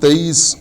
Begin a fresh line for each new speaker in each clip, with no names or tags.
23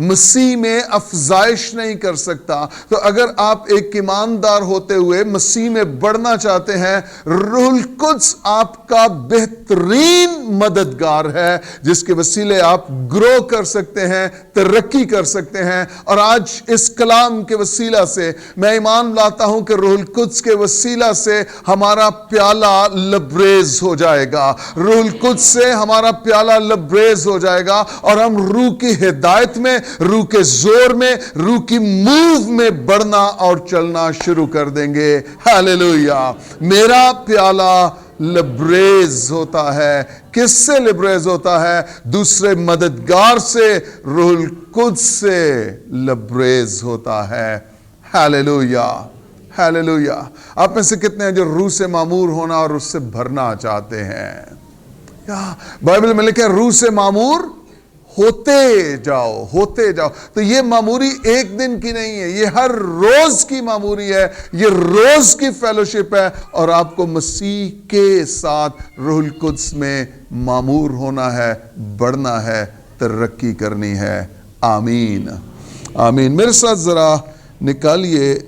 مسیح میں افزائش نہیں کر سکتا۔ تو اگر آپ ایک ایماندار ہوتے ہوئے مسیح میں بڑھنا چاہتے ہیں، روح القدس آپ کا بہترین مددگار ہے، جس کے وسیلے آپ گرو کر سکتے ہیں، ترقی کر سکتے ہیں۔ اور آج اس کلام کے وسیلہ سے میں ایمان لاتا ہوں کہ روح القدس کے وسیلہ سے ہمارا پیالہ لبریز ہو جائے گا، روح القدس سے ہمارا پیالہ لبریز ہو جائے گا، اور ہم روح کی ہدایت میں، روح کے زور میں، روح کی موو میں بڑھنا اور چلنا شروع کر دیں گے۔ ہاللیلویہ۔ میرا پیالہ لبریز ہوتا ہے۔ کس سے لبریز ہوتا ہے؟ دوسرے مددگار سے، روح القدس سے لبریز ہوتا ہے۔ ہاللیلویہ، ہاللیلویہ۔ آپ میں سے کتنے ہیں جو روح سے معمور ہونا اور اس سے بھرنا چاہتے ہیں؟ بائبل میں لکھا ہے روح سے معمور ہوتے جاؤ، ہوتے جاؤ۔ تو یہ معموری ایک دن کی نہیں ہے، یہ ہر روز کی معموری ہے، یہ روز کی فیلوشپ ہے، اور آپ کو مسیح کے ساتھ روح القدس میں معمور ہونا ہے، بڑھنا ہے، ترقی کرنی ہے۔ آمین، آمین۔ میرے ساتھ ذرا نکالیے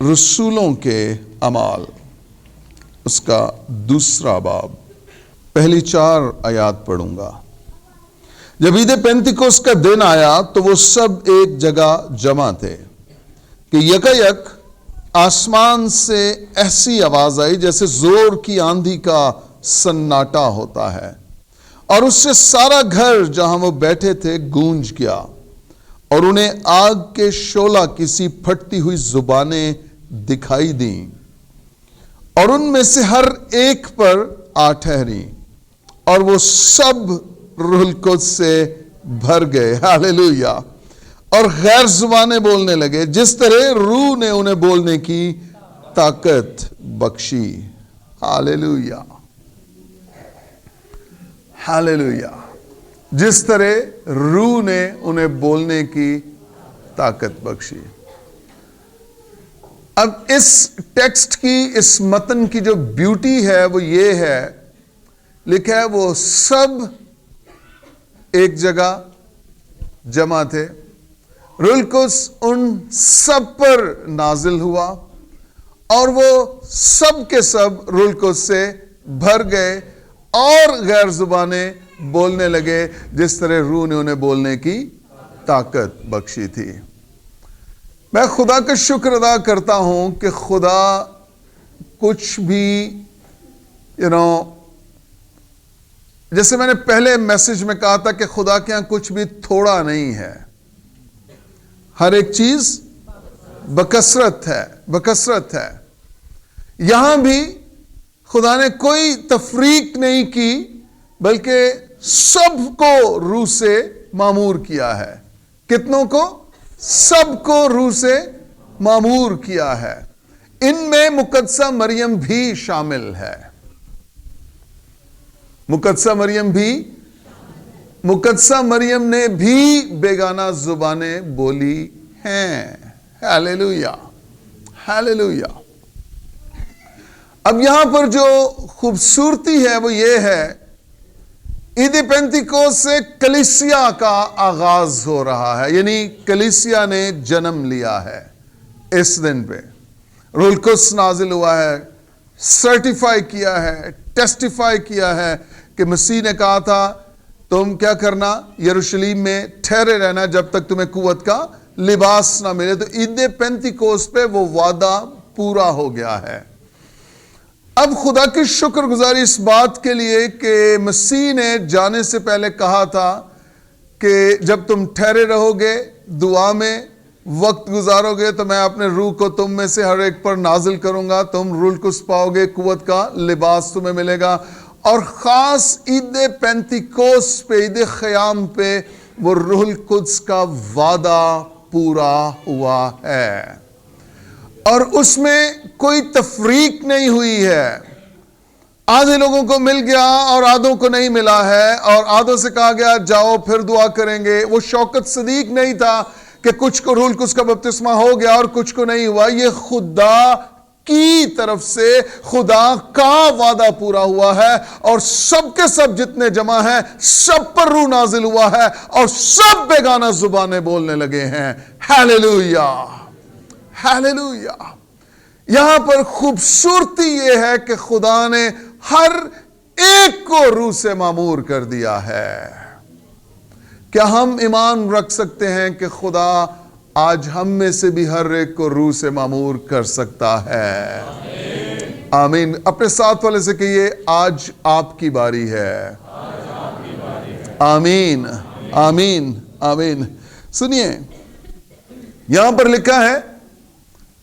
رسولوں کے اعمال، اس کا 2 باب، پہلی 4 آیات پڑھوں گا۔ جب عید پینتیکوس کا دن آیا تو وہ سب ایک جگہ جمع تھے کہ یکایک آسمان سے ایسی آواز آئی جیسے زور کی آندھی کا سناٹا ہوتا ہے، اور اس سے سارا گھر جہاں وہ بیٹھے تھے گونج گیا، اور انہیں آگ کے شعلہ کسی پھٹتی ہوئی زبانیں دکھائی دیں، اور ان میں سے ہر ایک پر آ ٹھہری، اور وہ سب روح القدس سے بھر گئے۔ ہاللیلویہ۔ اور غیر زبانیں بولنے لگے جس طرح روح نے انہیں بولنے کی طاقت بخشی۔ ہاللیلویہ، ہاللیلویہ۔ جس طرح روح نے انہیں بولنے کی طاقت بخشی۔ اب اس ٹیکسٹ کی، اس متن کی جو بیوٹی ہے وہ یہ ہے، لکھا ہے وہ سب ایک جگہ جمع تھے، روح القدس ان سب پر نازل ہوا، اور وہ سب کے سب روح القدس سے بھر گئے اور غیر زبانیں بولنے لگے جس طرح روح نے انہیں بولنے کی طاقت بخشی تھی۔ میں خدا کا شکر ادا کرتا ہوں کہ خدا کچھ بھی جیسے میں نے پہلے میسج میں کہا تھا کہ خدا کے ہاں کچھ بھی تھوڑا نہیں ہے، ہر ایک چیز بکثرت ہے، بکثرت ہے۔ یہاں بھی خدا نے کوئی تفریق نہیں کی، بلکہ سب کو روح سے معمور کیا ہے۔ کتنوں کو؟ سب کو روح سے معمور کیا ہے۔ ان میں مقدسہ مریم بھی شامل ہے۔ مقدسہ مریم نے بھی بیگانہ زبانیں بولی ہیں۔ ہاللیلویہ، ہاللیلویہ۔ اب یہاں پر جو خوبصورتی ہے وہ یہ ہے، عید پینتیکوس سے کلیسیا کا آغاز ہو رہا ہے، یعنی کلیسیا نے جنم لیا ہے۔ اس دن پہ روح القدس نازل ہوا ہے، سرٹیفائی کیا ہے، ٹیسٹیفائی کیا ہے کہ مسیح نے کہا تھا تم کیا کرنا، یروشلیم میں ٹھہرے رہنا جب تک تمہیں قوت کا لباس نہ ملے۔ تو عید پینتیکوس پہ وہ وعدہ پورا ہو گیا ہے۔ اب خدا کی شکر گزاری اس بات کے لیے کہ مسیح نے جانے سے پہلے کہا تھا کہ جب تم ٹھہرے رہو گے، دعا میں وقت گزارو گے، تو میں اپنے روح کو تم میں سے ہر ایک پر نازل کروں گا، تم روح القدس پاؤ گے، قوت کا لباس تمہیں ملے گا۔ اور خاص عید پینتیکوس پہ، عید خیام پہ وہ روح القدس کا وعدہ پورا ہوا ہے، اور اس میں کوئی تفریق نہیں ہوئی ہے۔ آدھے لوگوں کو مل گیا اور آدھوں کو نہیں ملا ہے، اور آدھوں سے کہا گیا جاؤ پھر دعا کریں گے۔ وہ شوکت صدیق نہیں تھا کہ کچھ کو روح القدس کا بپتسمہ ہو گیا اور کچھ کو نہیں ہوا۔ یہ خدا کی طرف سے خدا کا وعدہ پورا ہوا ہے، اور سب کے سب جتنے جمع ہیں سب پر روح نازل ہوا ہے، اور سب بیگانہ زبانیں بولنے لگے ہیں۔ Hallelujah, hallelujah. یہاں پر خوبصورتی یہ ہے کہ خدا نے ہر ایک کو روح سے معمور کر دیا ہے۔ کیا ہم ایمان رکھ سکتے ہیں کہ خدا آج ہم میں سے بھی ہر ایک کو روح سے معمور کر سکتا ہے؟ آمین۔ اپنے ساتھ والے سے کہیے، آج آپ کی باری ہے۔ آمین، آمین، آمین۔ سنیے، یہاں پر لکھا ہے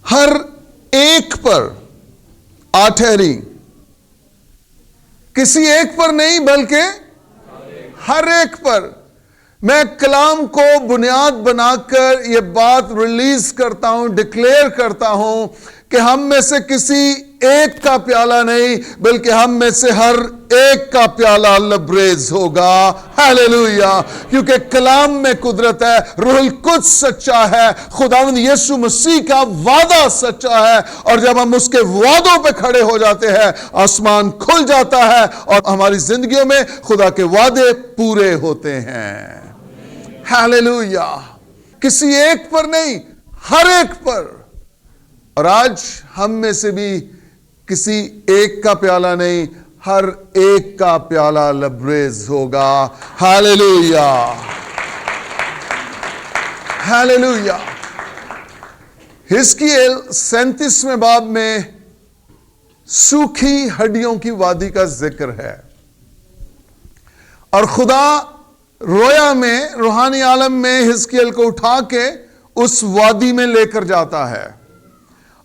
ہر ایک پر آ ٹھہری، کسی ایک پر نہیں بلکہ ہر ایک پر۔ میں کلام کو بنیاد بنا کر یہ بات ریلیز کرتا ہوں، ڈکلیئر کرتا ہوں کہ ہم میں سے کسی ایک کا پیالہ نہیں بلکہ ہم میں سے ہر ایک کا پیالہ لبریز ہوگا۔ ہیلیلویا۔ کیونکہ کلام میں قدرت ہے، روح القدس سچا ہے، خداوند یسوع مسیح کا وعدہ سچا ہے، اور جب ہم اس کے وعدوں پہ کھڑے ہو جاتے ہیں آسمان کھل جاتا ہے اور ہماری زندگیوں میں خدا کے وعدے پورے ہوتے ہیں۔ ہیلیلویا۔ کسی ایک پر نہیں، ہر ایک پر۔ اور آج ہم میں سے بھی کسی ایک کا پیالہ نہیں، ہر ایک کا پیالہ لبریز ہوگا۔ Hallelujah, hallelujah. حزقییل 37ویں باب میں سوکھی ہڈیوں کی وادی کا ذکر ہے، اور خدا رویا میں، روحانی عالم میں حزقییل کو اٹھا کے اس وادی میں لے کر جاتا ہے،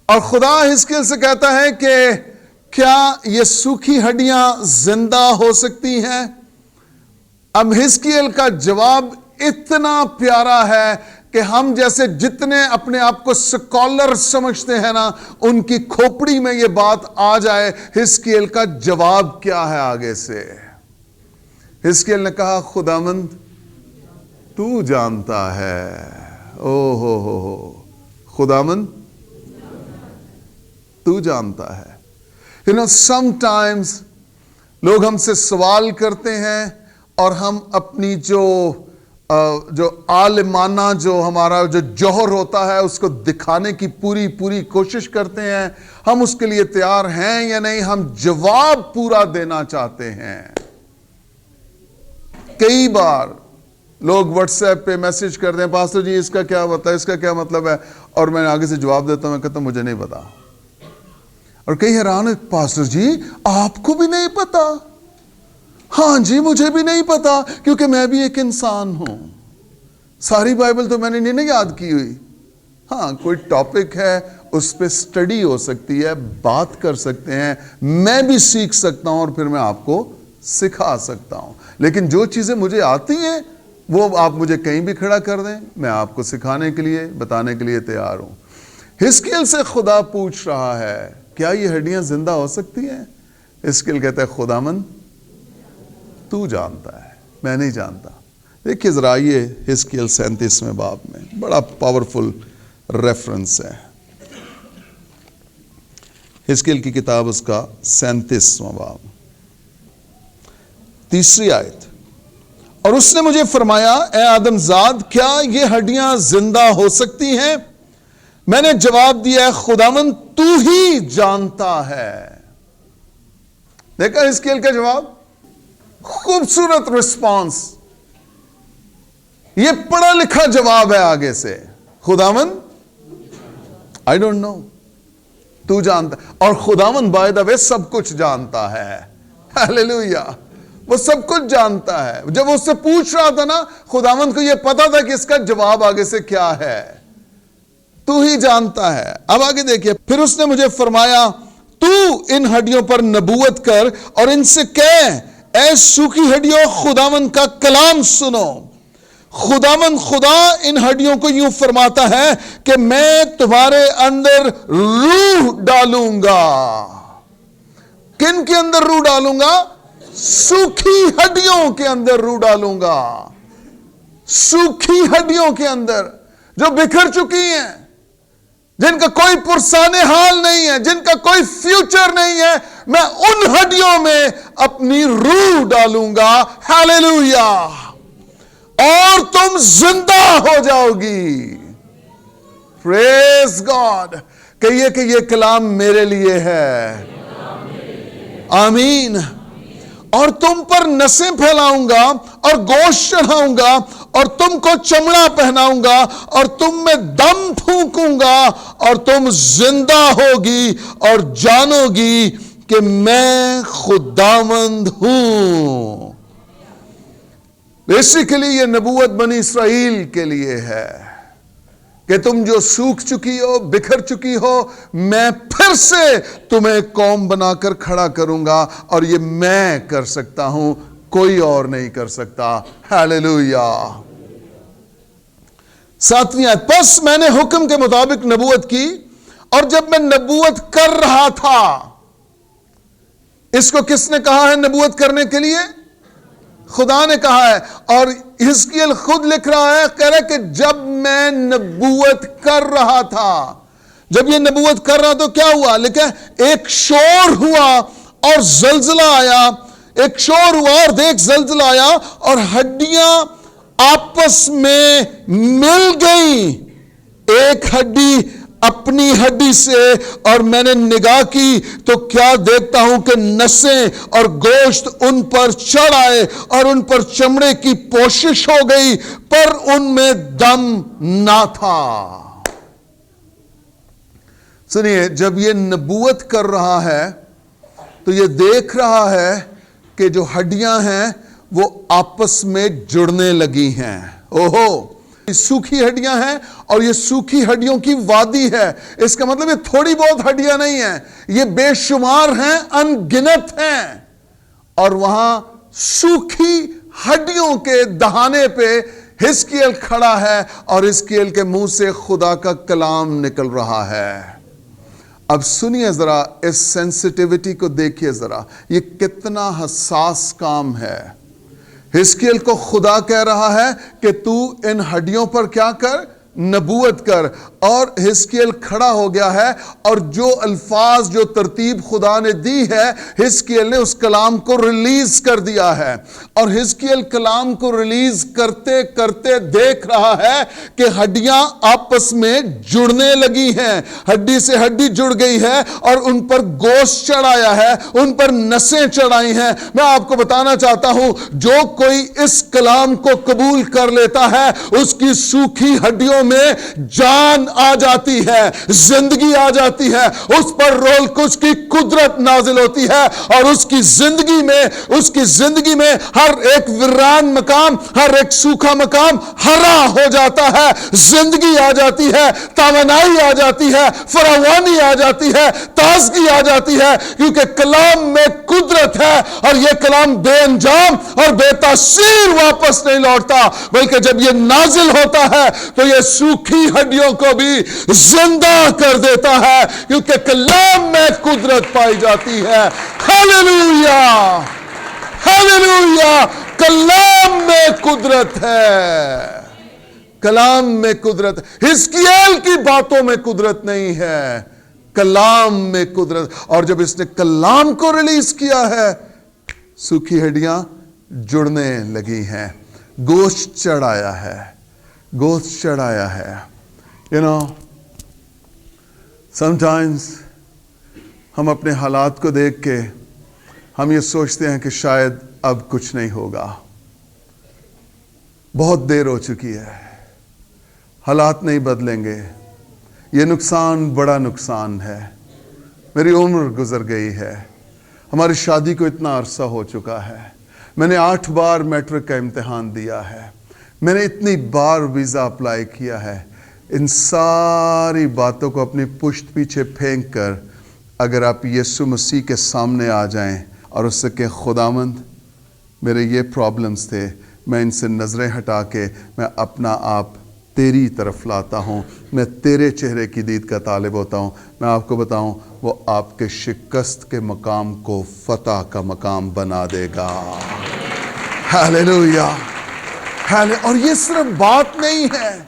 اور خدا حزقییل سے کہتا ہے کہ کیا یہ سوکھی ہڈیاں زندہ ہو سکتی ہیں؟ اب حزقییل کا جواب اتنا پیارا ہے کہ ہم جیسے جتنے اپنے آپ کو سکولر سمجھتے ہیں نا، ان کی کھوپڑی میں یہ بات آ جائے حزقییل کا جواب کیا ہے آگے سے۔ حزقییل نے کہا، خداوند تو جانتا ہے۔ او ہو، خداوند تو جانتا ہے۔ sometimes لوگ ہم سے سوال کرتے ہیں اور ہم اپنی جو عالمانہ جو ہمارا جو جوہر ہوتا ہے اس کو دکھانے کی پوری کوشش کرتے ہیں۔ ہم اس کے لیے تیار ہیں یا نہیں، ہم جواب پورا دینا چاہتے ہیں۔ کئی بار لوگ واٹس ایپ پہ میسج کرتے ہیں، پاسٹر جی اس کا کیا ہوتا ہے، اس کا کیا مطلب ہے، اور میں آگے سے جواب دیتا ہوں، میں کہتا ہوں مجھے نہیں پتا، اور کئی حیران ہے، پاسٹر جی آپ کو بھی نہیں پتا؟ ہاں جی مجھے بھی نہیں پتا، کیونکہ میں بھی ایک انسان ہوں، ساری بائبل تو میں نے نہیں یاد کی ہوئی۔ ہاں کوئی ٹاپک ہے اس پہ سٹڈی ہو سکتی ہے، بات کر سکتے ہیں، میں بھی سیکھ سکتا ہوں اور پھر میں آپ کو سکھا سکتا ہوں، لیکن جو چیزیں مجھے آتی ہیں وہ آپ مجھے کہیں بھی کھڑا کر دیں، میں آپ کو سکھانے کے لیے، بتانے کے لیے تیار ہوں۔ حزقییل سے خدا پوچھ رہا ہے کیا یہ ہڈیاں زندہ ہو سکتی ہیں؟ حزقییل کہتا ہے خداوند تو جانتا ہے، میں نہیں جانتا۔ دیکھیے ذرا یہ حزقییل 37ویں باب میں بڑا پاورفل ریفرنس ہے۔ حزقییل کی کتاب اس کا 37واں باب 3 آیت، اور اس نے مجھے فرمایا، اے آدم زاد کیا یہ ہڈیاں زندہ ہو سکتی ہیں؟ میں نے جواب دیا، خداوند تو ہی جانتا ہے۔ دیکھا حزقییل کا جواب، خوبصورت رسپانس، یہ پڑھا لکھا جواب ہے آگے سے، خداوند I don't know، تو جانتا، اور خداوند بائی دا وے سب کچھ جانتا ہے۔ ہیلیلویا، وہ سب کچھ جانتا ہے۔ جب وہ اس سے پوچھ رہا تھا نا، خداوند کو یہ پتا تھا کہ اس کا جواب آگے سے کیا ہے، تو ہی جانتا ہے۔ اب آگے دیکھیے، پھر اس نے مجھے فرمایا، تو ان ہڈیوں پر نبوت کر اور ان سے کہہ، اے سوکھی ہڈیوں خداوند کا کلام سنو۔ خداوند خدا ان ہڈیوں کو یوں فرماتا ہے کہ میں تمہارے اندر روح ڈالوں گا۔ کن کے اندر روح ڈالوں گا؟ سوکھی ہڈیوں کے اندر روح ڈالوں گا۔ سوکھی ہڈیوں کے اندر جو بکھر چکی ہیں، جن کا کوئی پرسان حال نہیں ہے، جن کا کوئی فیوچر نہیں ہے، میں ان ہڈیوں میں اپنی روح ڈالوں گا، ہاللیلویا، اور تم زندہ ہو جاؤ گی. پریز گاڈ. کہیے کہ یہ کلام میرے لیے ہے. آمین. اور تم پر نسیں پھیلاؤں گا اور گوشت چڑھاؤں گا اور تم کو چمڑا پہناؤں گا اور تم میں دم پھونکوں گا اور تم زندہ ہوگی اور جانو گی کہ میں خداوند ہوں. بیسیکلی یہ نبوت بنی اسرائیل کے لیے ہے کہ تم جو سوکھ چکی ہو، بکھر چکی ہو، میں پھر سے تمہیں قوم بنا کر کھڑا کروں گا، اور یہ میں کر سکتا ہوں، کوئی اور نہیں کر سکتا. ہاللیلویا. 7ویں آیت. پس میں نے حکم کے مطابق نبوت کی، اور جب میں نبوت کر رہا تھا. اس کو کس نے کہا ہے نبوت کرنے کے لیے؟ خدا نے کہا ہے. اور حزقیل خود لکھ رہا ہے، کہہ رہا ہے کہ جب میں نبوت کر رہا تھا. جب یہ نبوت کر رہا تو کیا ہوا؟ لکھا ایک شور ہوا اور زلزلہ آیا. ایک شور ہوا اور دیکھ زلزلہ آیا اور ہڈیاں آپس میں مل گئیں، ایک ہڈی اپنی ہڈی سے. اور میں نے نگاہ کی تو کیا دیکھتا ہوں کہ نسیں اور گوشت ان پر چڑھ آئے اور ان پر چمڑے کی پوشش ہو گئی، پر ان میں دم نہ تھا. سنیے، جب یہ نبوت کر رہا ہے تو یہ دیکھ رہا ہے کہ جو ہڈیاں ہیں وہ آپس میں جڑنے لگی ہیں. اوہو، سوکھی ہڈیاں ہیں اور یہ سوکھی ہڈیوں کی وادی ہے. اس کا مطلب یہ تھوڑی بہت ہڈیاں نہیں ہیں، یہ بے شمار ہیں، ان گنت ہیں. اور وہاں سوکھی ہڈیوں کے دہانے پہ حزقیل کھڑا ہے اور حزقیل کے منہ سے خدا کا کلام نکل رہا ہے. اب سنیے ذرا، اس سینسٹیوٹی کو دیکھیے ذرا، یہ کتنا حساس کام ہے. حزقیل کو خدا کہہ رہا ہے کہ تو ان ہڈیوں پر کیا کر؟ نبوت کر. اور حزقیل کھڑا ہو گیا ہے، اور جو الفاظ، جو ترتیب خدا نے دی ہے، حزقیل نے اس کلام کو ریلیز کر دیا ہے. اور حزقیل کلام کو ریلیز کرتے کرتے دیکھ رہا ہے کہ ہڈیاں آپس میں جڑنے لگی ہیں. ہڈی سے ہڈی جڑ گئی ہے اور ان پر گوشت چڑھایا ہے، ان پر نسیں چڑھائی ہیں. میں آپ کو بتانا چاہتا ہوں، جو کوئی اس کلام کو قبول کر لیتا ہے، اس کی سوکھی ہڈیوں میں جان آ جاتی ہے، زندگی آ جاتی ہے. اس پر روح القدس کی قدرت نازل ہوتی ہے، اور اس کی زندگی میں ہر ایک ویران مقام، ہر ایک سوکھا مقام ہرا ہو جاتا ہے. زندگی آ جاتی ہے، توانائی آ جاتی ہے، فراوانی آ جاتی ہے، تازگی آ جاتی ہے، کیونکہ کلام میں قدرت ہے. اور یہ کلام بے انجام اور بے تاثیر واپس نہیں لوٹتا، بلکہ جب یہ نازل ہوتا ہے تو یہ سوکھی ہڈیوں کو بھی زندہ کر دیتا ہے، کیونکہ کلام میں قدرت پائی جاتی ہے. ہاللیلویا، ہاللیلویا. کلام میں قدرت ہے، کلام میں قدرت. حزقیل کی باتوں میں قدرت نہیں ہے، کلام میں قدرت. اور جب اس نے کلام کو ریلیز کیا ہے، سوکھی ہڈیاں جڑنے لگی ہیں، گوشت چڑھایا ہے، گوشت چڑھایا ہے. sometimes ہم اپنے حالات کو دیکھ کے ہم یہ سوچتے ہیں کہ شاید اب کچھ نہیں ہوگا، بہت دیر ہو چکی ہے، حالات نہیں بدلیں گے، یہ نقصان بڑا نقصان ہے، میری عمر گزر گئی ہے، ہماری شادی کو اتنا عرصہ ہو چکا ہے، میں نے 8 بار میٹرک کا امتحان دیا ہے، میں نے اتنی بار ویزا اپلائی کیا ہے. ان ساری باتوں کو اپنی پشت پیچھے پھینک کر اگر آپ یسوع مسیح کے سامنے آ جائیں اور اس سے کہ خداوند میرے یہ پرابلمز تھے، میں ان سے نظریں ہٹا کے میں اپنا آپ تیری طرف لاتا ہوں، میں تیرے چہرے کی دید کا طالب ہوتا ہوں، میں آپ کو بتاؤں وہ آپ کے شکست کے مقام کو فتح کا مقام بنا دے گا. ہاللیلویا. اور یہ صرف بات نہیں ہے،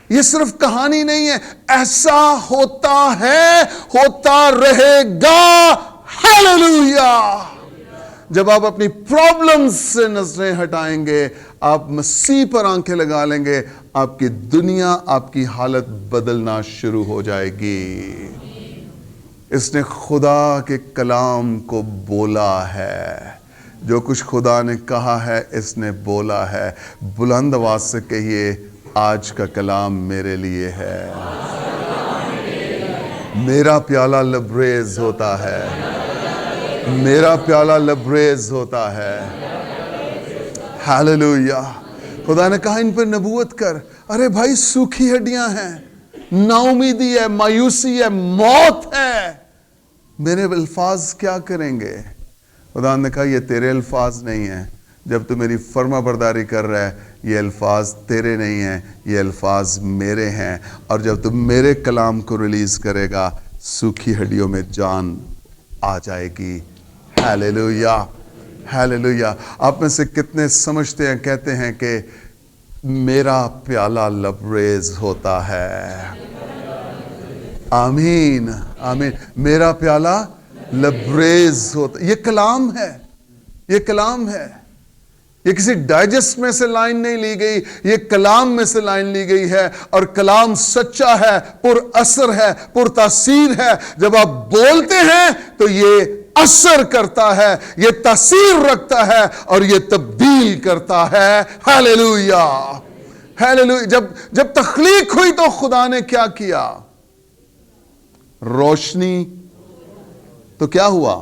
یہ صرف کہانی نہیں ہے، ایسا ہوتا ہے، ہوتا رہے گا. ہاللویا. جب آپ اپنی پرابلمز سے نظریں ہٹائیں گے، آپ مسیح پر آنکھیں لگا لیں گے، آپ کی دنیا، آپ کی حالت بدلنا شروع ہو جائے گی. اس نے خدا کے کلام کو بولا ہے. جو کچھ خدا نے کہا ہے اس نے بولا ہے. بلند آواز سے کہیے، آج کا کلام میرے لیے ہے. میرا پیالہ لبریز ہوتا ہے. میرا پیالہ لبریز ہوتا ہے. ہاللویا. خدا نے کہا ان پر نبوت کر. ارے بھائی، سوکھی ہڈیاں ہیں، نا امیدی ہے، مایوسی ہے، موت ہے. میرے الفاظ کیا کریں گے؟ خدا نے کہا یہ تیرے الفاظ نہیں ہیں. جب تو میری فرما برداری کر رہا ہے، یہ الفاظ تیرے نہیں ہیں، یہ الفاظ میرے ہیں. اور جب تم میرے کلام کو ریلیز کرے گا، سوکھی ہڈیوں میں جان آ جائے گی. ہاللویا. ہاللویا. آپ میں سے کتنے سمجھتے ہیں، کہتے ہیں کہ میرا پیالہ لبریز ہوتا ہے؟ آمین آمین. میرا پیالہ لبریز ہوتا. یہ کلام ہے، یہ کلام ہے. یہ کسی ڈائجسٹ میں سے لائن نہیں لی گئی، یہ کلام میں سے لائن لی گئی ہے. اور کلام سچا ہے، پر اثر ہے، پر تاثیر ہے. جب آپ بولتے ہیں تو یہ اثر کرتا ہے، یہ تاثیر رکھتا ہے، اور یہ تبدیل کرتا ہے. ہاللویا. ہاللویا. جب تخلیق ہوئی تو خدا نے کیا کیا؟ روشنی. تو کیا ہوا؟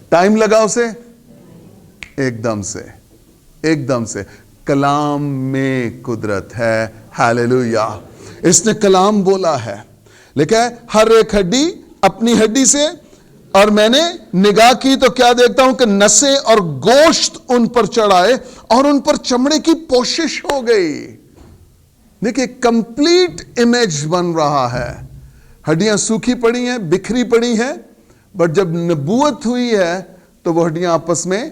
ٹائم لگا اسے؟ ایک دم سے، ایک دم سے. کلام میں قدرت ہے. ہاللویا. اس نے کلام بولا ہے. لکھا ہے ہر ایک ہڈی اپنی ہڈی سے، اور میں نے نگاہ کی تو کیا دیکھتا ہوں کہ نسیں اور گوشت ان پر چڑھائے اور ان پر چمڑے کی پوشش ہو گئی. دیکھیں کمپلیٹ امیج بن رہا ہے. ہڈیاں سوکھی پڑی ہیں، بکھری پڑی ہیں، بٹ جب نبوت ہوئی ہے تو وہ ہڈیاں آپس میں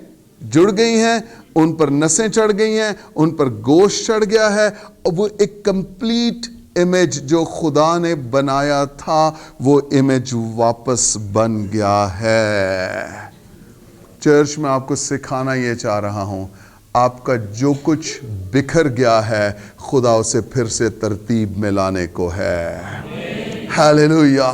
جڑ گئی ہیں، ان پر نسیں چڑھ گئی ہیں، ان پر گوشت چڑھ گیا ہے، اور وہ ایک کمپلیٹ امیج جو خدا نے بنایا تھا، وہ امیج واپس بن گیا ہے. چرچ میں آپ کو سکھانا یہ چاہ رہا ہوں، آپ کا جو کچھ بکھر گیا ہے، خدا اسے پھر سے ترتیب میں لانے کو ہے. ہاللویا.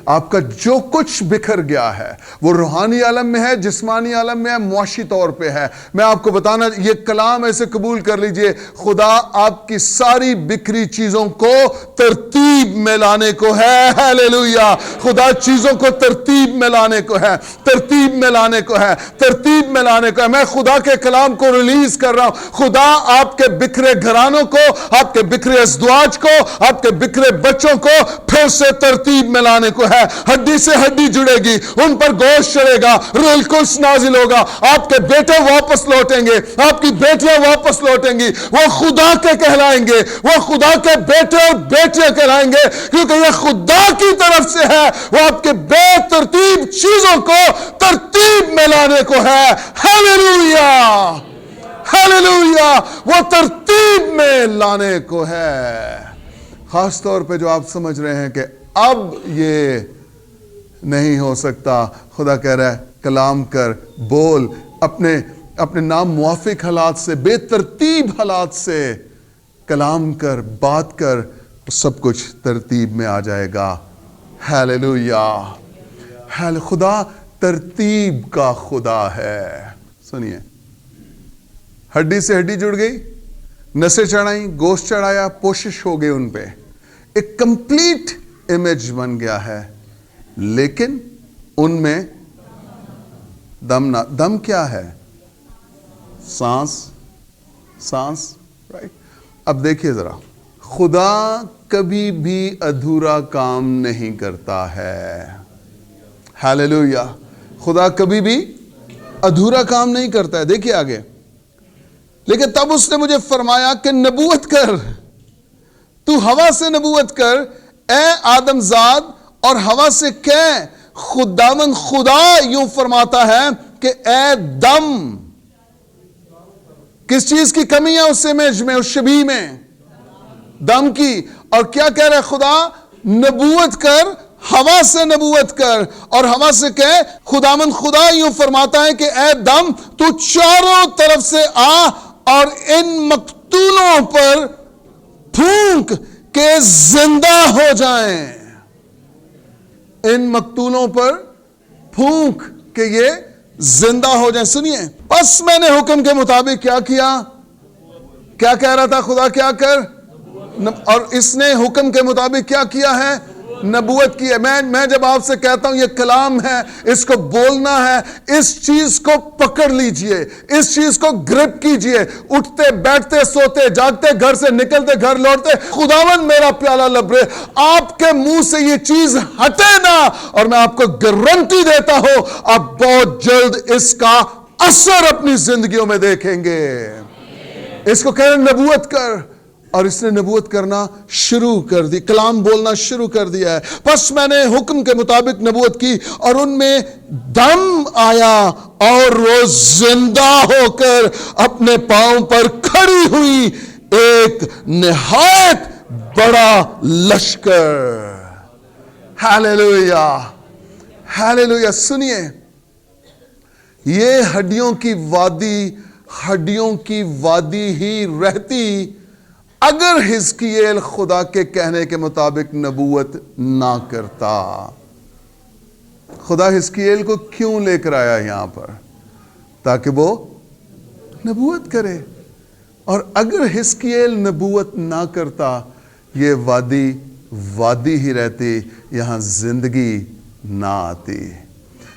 آپ کا جو کچھ بکھر گیا ہے، وہ روحانی عالم میں ہے، جسمانی عالم میں ہے، معاشی طور پہ ہے. میں آپ کو بتانا، یہ کلام ایسے قبول کر لیجئے، خدا آپ کی ساری بکھری چیزوں کو ترتیب میں لانے کو ہے. ہاللویا. خدا چیزوں کو ترتیب میں لانے کو ہے، ترتیب میں لانے کو ہے، ترتیب میں لانے کو ہے. میں خدا کے کلام کو ریلیز کر رہا ہوں. خدا آپ کے بکھرے گھرانوں کو، آپ کے بکھرے ازدواج کو، آپ کے بکھرے بچوں کو پھر سے ترتیب میں لانے کو ہے. ہڈی سے ہڈی جڑے گی، ان پر گوشت چڑھے گا، روح القدس نازل ہوگا. آپ کے بیٹے واپس لوٹیں گے، آپ کی بیٹیاں واپس لوٹیں گی. وہ خدا کے کہلائیں گے، وہ خدا کے بیٹے اور بیٹیاں کہلائیں گے، کیونکہ یہ خدا کی طرف سے ہے. وہ آپ کے بے ترتیب چیزوں کو ترتیب میں لانے کو ہے. ہاللویا. ہاللویا. وہ ترتیب میں لانے کو ہے. خاص طور پہ جو آپ سمجھ رہے ہیں کہ اب یہ نہیں ہو سکتا، خدا کہہ رہا ہے کلام کر، بول، اپنے نام موافق حالات سے، بے ترتیب حالات سے کلام کر، بات کر، سب کچھ ترتیب میں آ جائے گا. ہاللویا. خدا ترتیب کا خدا ہے. سنیے، ہڈی سے ہڈی جڑ گئی، نسیں چڑھائیں، گوشت چڑھایا، پوشش ہو گئی ان پہ، ایک کمپلیٹ امیج بن گیا ہے. لیکن ان میں دم کیا ہے؟ سانس. رائٹ. اب دیکھیے ذرا، خدا کبھی بھی ادھورا کام نہیں کرتا ہے. ہاللویا. خدا کبھی بھی ادھورا کام نہیں کرتا ہے. دیکھیے آگے، لیکن تب اس نے مجھے فرمایا کہ نبوت کر، تو ہوا سے نبوت کر، اے آدم زاد، اور ہوا سے کہہ، خداوند خدا یوں فرماتا ہے کہ اے دم. کس چیز کی کمی ہے اس امیج میں، اس شبیہ میں؟ دم کی. اور کیا کہہ رہا ہے خدا؟ نبوت کر، ہوا سے نبوت کر، اور ہوا سے کہے خداوند خدا یوں فرماتا ہے کہ اے دم تو چاروں طرف سے آ اور ان مقتولوں پر پھونک کہ زندہ ہو جائیں. ان مقتولوں پر پھونک کہ یہ زندہ ہو جائیں. سنیے، بس میں نے حکم کے مطابق کیا کیا؟ کیا کہہ رہا تھا خدا؟ کیا کر؟ اور اس نے حکم کے مطابق کیا کیا ہے؟ نبوت کی ہے. میں جب آپ سے کہتا ہوں یہ کلام ہے، اس کو بولنا ہے، اس چیز کو پکڑ لیجئے، اس چیز کو گرپ کیجئے. اٹھتے بیٹھتے سوتے جاگتے، گھر سے نکلتے گھر لوٹتے، خداوند میرا پیالہ لبرے، آپ کے منہ سے یہ چیز ہٹے نا، اور میں آپ کو گارنٹی دیتا ہوں آپ بہت جلد اس کا اثر اپنی زندگیوں میں دیکھیں گے. اس کو کہہ رہے نبوت کر، اور اس نے نبوت کرنا شروع کر دی، کلام بولنا شروع کر دیا ہے. پس میں نے حکم کے مطابق نبوت کی اور ان میں دم آیا اور وہ زندہ ہو کر اپنے پاؤں پر کھڑی ہوئی ایک نہایت بڑا لشکر. ہاللیلویہ، ہاللیلویہ. سنیے، یہ ہڈیوں کی وادی ہی رہتی اگر حزقییل خدا کے کہنے کے مطابق نبوت نہ کرتا. خدا حزقییل کو کیوں لے کر آیا یہاں پر؟ تاکہ وہ نبوت کرے. اور اگر حزقییل نبوت نہ کرتا، یہ وادی ہی رہتی، یہاں زندگی نہ آتی.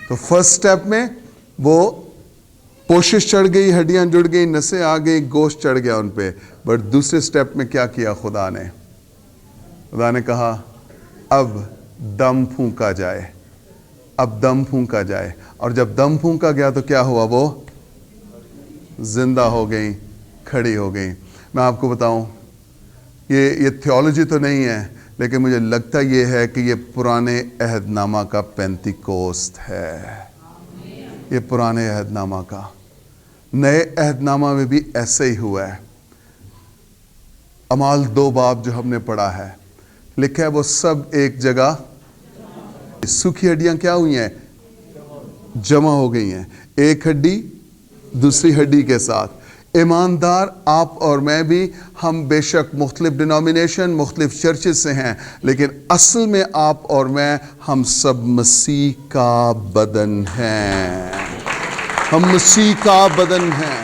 تو فرسٹ سٹیپ میں وہ کوشش چڑھ گئی، ہڈیاں جڑ گئی، نسیں آ گئی، گوشت چڑھ گیا ان پہ. بٹ دوسرے سٹیپ میں کیا کیا خدا نے کہا اب دم پھونکا جائے، اب دم پھونکا جائے. اور جب دم پھونکا گیا تو کیا ہوا؟ وہ زندہ ہو گئی، کھڑی ہو گئی. میں آپ کو بتاؤں، یہ تھیولوجی تو نہیں ہے، لیکن مجھے لگتا یہ ہے کہ یہ پرانے عہد نامہ کا پینتیکوست ہے. یہ پرانے عہد نامہ کا. نئے عہد نامہ میں بھی ایسے ہی ہوا ہے. اعمال 2 باب جو ہم نے پڑھا ہے، لکھا ہے وہ سب ایک جگہ سوکھی ہڈیاں کیا ہوئی ہیں؟ جمع ہو گئی ہیں، ایک ہڈی دوسری ہڈی کے ساتھ. ایماندار آپ اور میں بھی، ہم بے شک مختلف ڈینومینیشن، مختلف چرچز سے ہیں، لیکن اصل میں آپ اور میں ہم سب مسیح کا بدن ہیں. ہم مسیح کا بدن ہیں،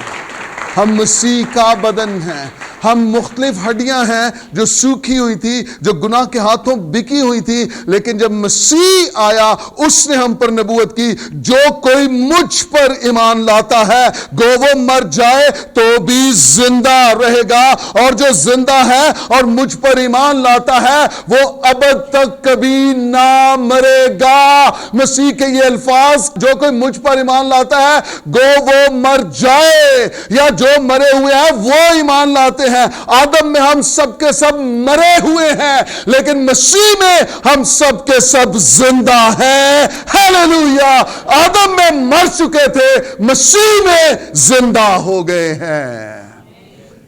ہم مسیح کا بدن ہیں. ہم مختلف ہڈیاں ہیں جو سوکھی ہوئی تھی، جو گناہ کے ہاتھوں بکی ہوئی تھی، لیکن جب مسیح آیا اس نے ہم پر نبوت کی، جو کوئی مجھ پر ایمان لاتا ہے گو وہ مر جائے تو بھی زندہ رہے گا، اور جو زندہ ہے اور مجھ پر ایمان لاتا ہے وہ ابد تک کبھی نہ مرے گا. مسیح کے یہ الفاظ، جو کوئی مجھ پر ایمان لاتا ہے گو وہ مر جائے، یا جو مرے ہوئے ہیں وہ ایمان لاتے ہیں. آدم میں ہم سب کے سب مرے ہوئے ہیں، لیکن مسیح میں ہم سب کے سب زندہ ہیں. ہاللیلویہ. آدم میں مر چکے تھے، مسیح میں زندہ ہو گئے ہیں.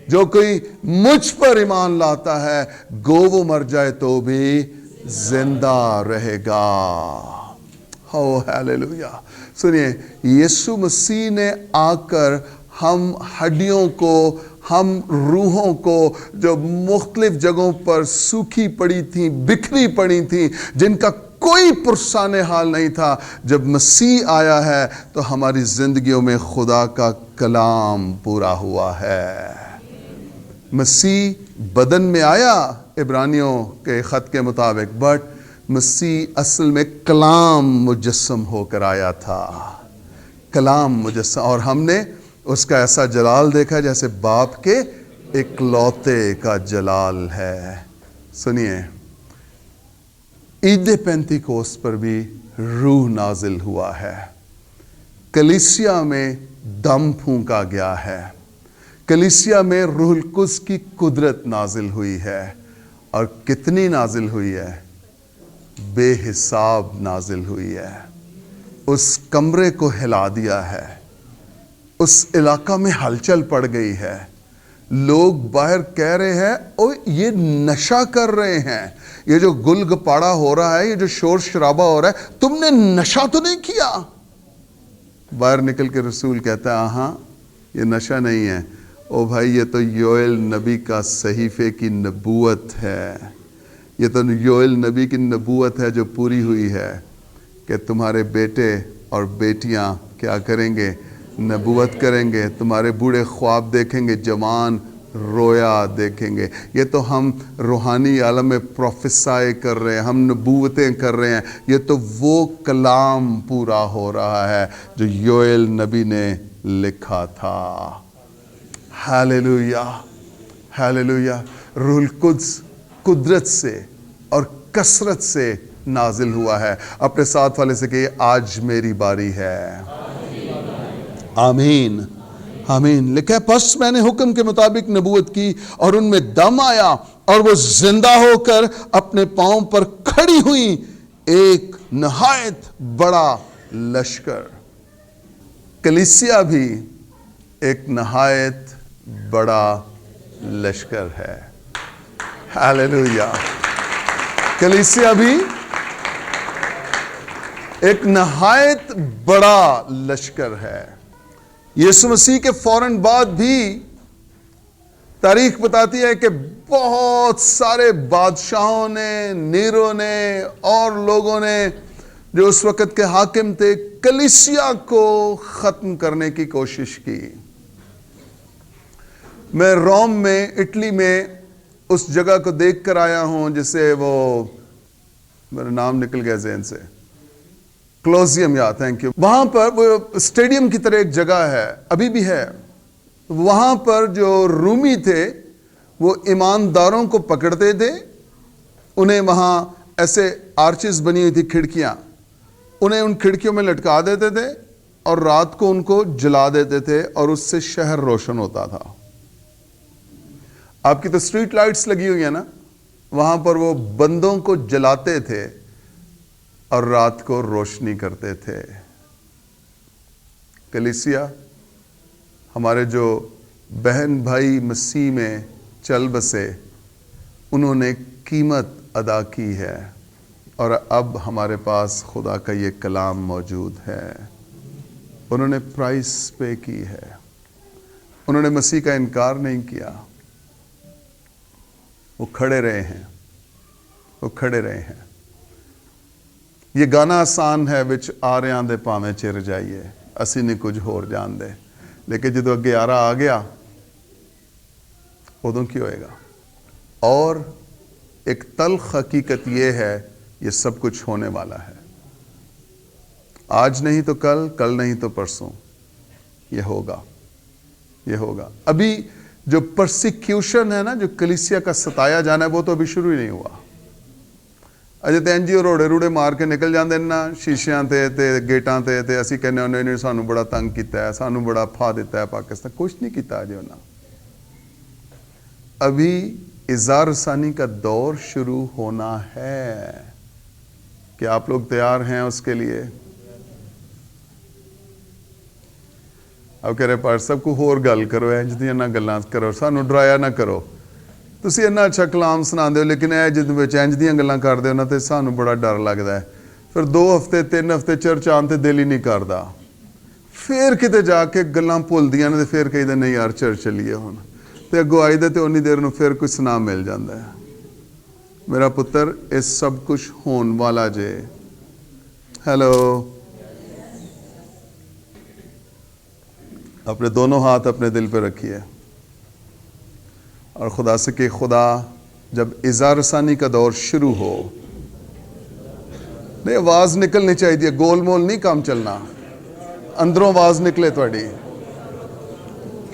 جو کوئی مجھ پر ایمان لاتا ہے گو وہ مر جائے تو بھی زندہ رہے گا. ہاللیلویہ. سنیے، یسوع مسیح نے آ کر ہم ہڈیوں کو، ہم روحوں کو جو مختلف جگہوں پر سوکھی پڑی تھیں، بکھری پڑی تھیں، جن کا کوئی پرسان حال نہیں تھا، جب مسیح آیا ہے تو ہماری زندگیوں میں خدا کا کلام پورا ہوا ہے. مسیح بدن میں آیا عبرانیوں کے خط کے مطابق، بٹ مسیح اصل میں کلام مجسم ہو کر آیا تھا. کلام مجسم، اور ہم نے اس کا ایسا جلال دیکھا جیسے باپ کے اکلوتے کا جلال ہے. سنیے، عید پینتیکوست پر بھی روح نازل ہوا ہے. کلیسیا میں دم پھونکا گیا ہے. کلیسیا میں روح القدس کی قدرت نازل ہوئی ہے. اور کتنی نازل ہوئی ہے؟ بے حساب نازل ہوئی ہے. اس کمرے کو ہلا دیا ہے، اس علاقہ میں ہلچل پڑ گئی ہے. لوگ باہر کہہ رہے ہیں او یہ نشہ کر رہے ہیں، یہ جو گل گپاڑا ہو رہا ہے، یہ جو شور شرابہ ہو رہا ہے، تم نے نشہ تو نہیں کیا؟ باہر نکل کے رسول کہتا ہے ہاں یہ نشہ نہیں ہے، او بھائی یہ تو یوئیل نبی کا صحیفے کی نبوت ہے، یہ تو یوئیل نبی کی نبوت ہے جو پوری ہوئی ہے کہ تمہارے بیٹے اور بیٹیاں کیا کریں گے؟ نبوت کریں گے، تمہارے بوڑھے خواب دیکھیں گے، جوان رویا دیکھیں گے۔ یہ تو ہم روحانی عالم میں پروفیسائی کر رہے ہیں، ہم نبوتیں کر رہے ہیں، یہ تو وہ کلام پورا ہو رہا ہے جو یوئیل نبی نے لکھا تھا۔ Hallelujah, hallelujah. روح القدس قدرت سے اور کثرت سے نازل ہوا ہے۔ اپنے ساتھ والے سے کہیے آج میری باری ہے۔ آمین، آمین۔ لکھا ہے پس میں نے حکم کے مطابق نبوت کی اور ان میں دم آیا اور وہ زندہ ہو کر اپنے پاؤں پر کھڑی ہوئی ایک نہایت بڑا لشکر۔ کلیسیا بھی ایک نہایت بڑا لشکر ہے۔ ہاللویا۔ کلیسیا بھی ایک نہایت بڑا لشکر ہے۔ یسوع مسیح کے فوراً بعد بھی تاریخ بتاتی ہے کہ بہت سارے بادشاہوں نے، نیرو نے اور لوگوں نے جو اس وقت کے حاکم تھے کلیسیا کو ختم کرنے کی کوشش کی۔ میں روم میں، اٹلی میں اس جگہ کو دیکھ کر آیا ہوں جسے وہ میرا نام نکل گیا ذہن سے، کلوزیم، یا تھینک یو۔ وہاں پر وہ اسٹیڈیم کی طرح ایک جگہ ہے، ابھی بھی ہے۔ وہاں پر جو رومی تھے وہ ایمانداروں کو پکڑتے تھے، انہیں وہاں ایسے آرچز بنی ہوئی تھی، کھڑکیاں، انہیں ان کھڑکیوں میں لٹکا دیتے تھے اور رات کو ان کو جلا دیتے تھے اور اس سے شہر روشن ہوتا تھا۔ آپ کی تو اسٹریٹ لائٹس لگی ہوئی ہیں نا، وہاں پر وہ بندوں کو جلاتے تھے اور رات کو روشنی کرتے تھے۔ کلیسیا ہمارے جو بہن بھائی مسیح میں چل بسے، انہوں نے قیمت ادا کی ہے اور اب ہمارے پاس خدا کا یہ کلام موجود ہے۔ انہوں نے پرائس پے کی ہے، انہوں نے مسیح کا انکار نہیں کیا، وہ کھڑے رہے ہیں، وہ کھڑے رہے ہیں۔ یہ گانا آسان ہے وچ آ رہے آندے پاویں چر جائیے، اسی نہیں کچھ ہور جان دے، لیکن جدو اگے آ گیا ادوں کی ہوئے گا۔ اور ایک تلخ حقیقت یہ ہے یہ سب کچھ ہونے والا ہے، آج نہیں تو کل، کل نہیں تو پرسوں، یہ ہوگا، یہ ہوگا۔ ابھی جو پرسیکیوشن ہے نا، جو کلیسیا کا ستایا جانا ہے، وہ تو ابھی شروع ہی نہیں ہوا۔ اجے تے انجی روڑے روڑے مار کے نکل جاندے نا شیشیاں تے گیٹاں تے اسی کہنے انہوں نے سانو بڑا تنگ کیتا ہے، سانو بڑا پھا دیتا ہے پاکستان۔ کچھ نہیں کیتا اجے انہوں نے۔ ابھی اظہار ثانی کا دور شروع ہونا ہے۔ کیا آپ لوگ تیار ہیں اس کے لیے؟ اب کہہ رہے پار سب کو ہور گل کرو، انج دیاں نہ گلاں کرو، سانو ڈرایا نہ کرو۔ تسی اتنا اچھا کلام سنا دے ہو لیکن اے جد وچ انج دیاں گلاں کر دے ہو نا تے سانو بڑا ڈر لگدا ہے۔ پھر 2 ہفتے 3 ہفتے چرچ آن تے دل ہی نہیں کردا، پھر کتے جا کے گلاں بھول دیاں نے تے پھر کہی دے نہیں یار چرچ چلیے ہن، تے اگوں آئی دے تے اونی دیر نو پھر کچھ سنا مل جاندا ہے۔ میرا پتر اس سب کچھ ہون والا جے۔ ہیلو، اپنے دونوں ہاتھ اپنے دل پہ رکھیے اور خدا سے کہ خدا جب اظہار ثانی کا دور شروع ہو، نہیں آواز نکلنی چاہیے، گول مول نہیں کام چلنا، اندروں آواز نکلے تھوڑی۔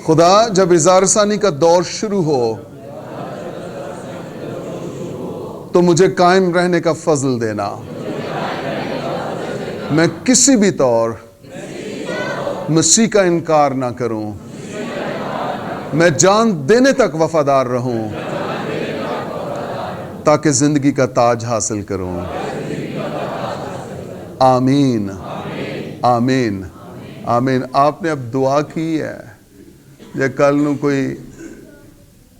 خدا جب اظہار ثانی کا دور شروع ہو تو مجھے قائم رہنے کا فضل دینا، میں کسی بھی طور مسیح کا انکار نہ کروں، میں جان دینے تک وفادار رہوں تاکہ زندگی کا تاج حاصل کروں۔ آمین، آمین، آمین۔ آپ نے اب دعا کی ہے، یا کل نو کوئی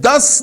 10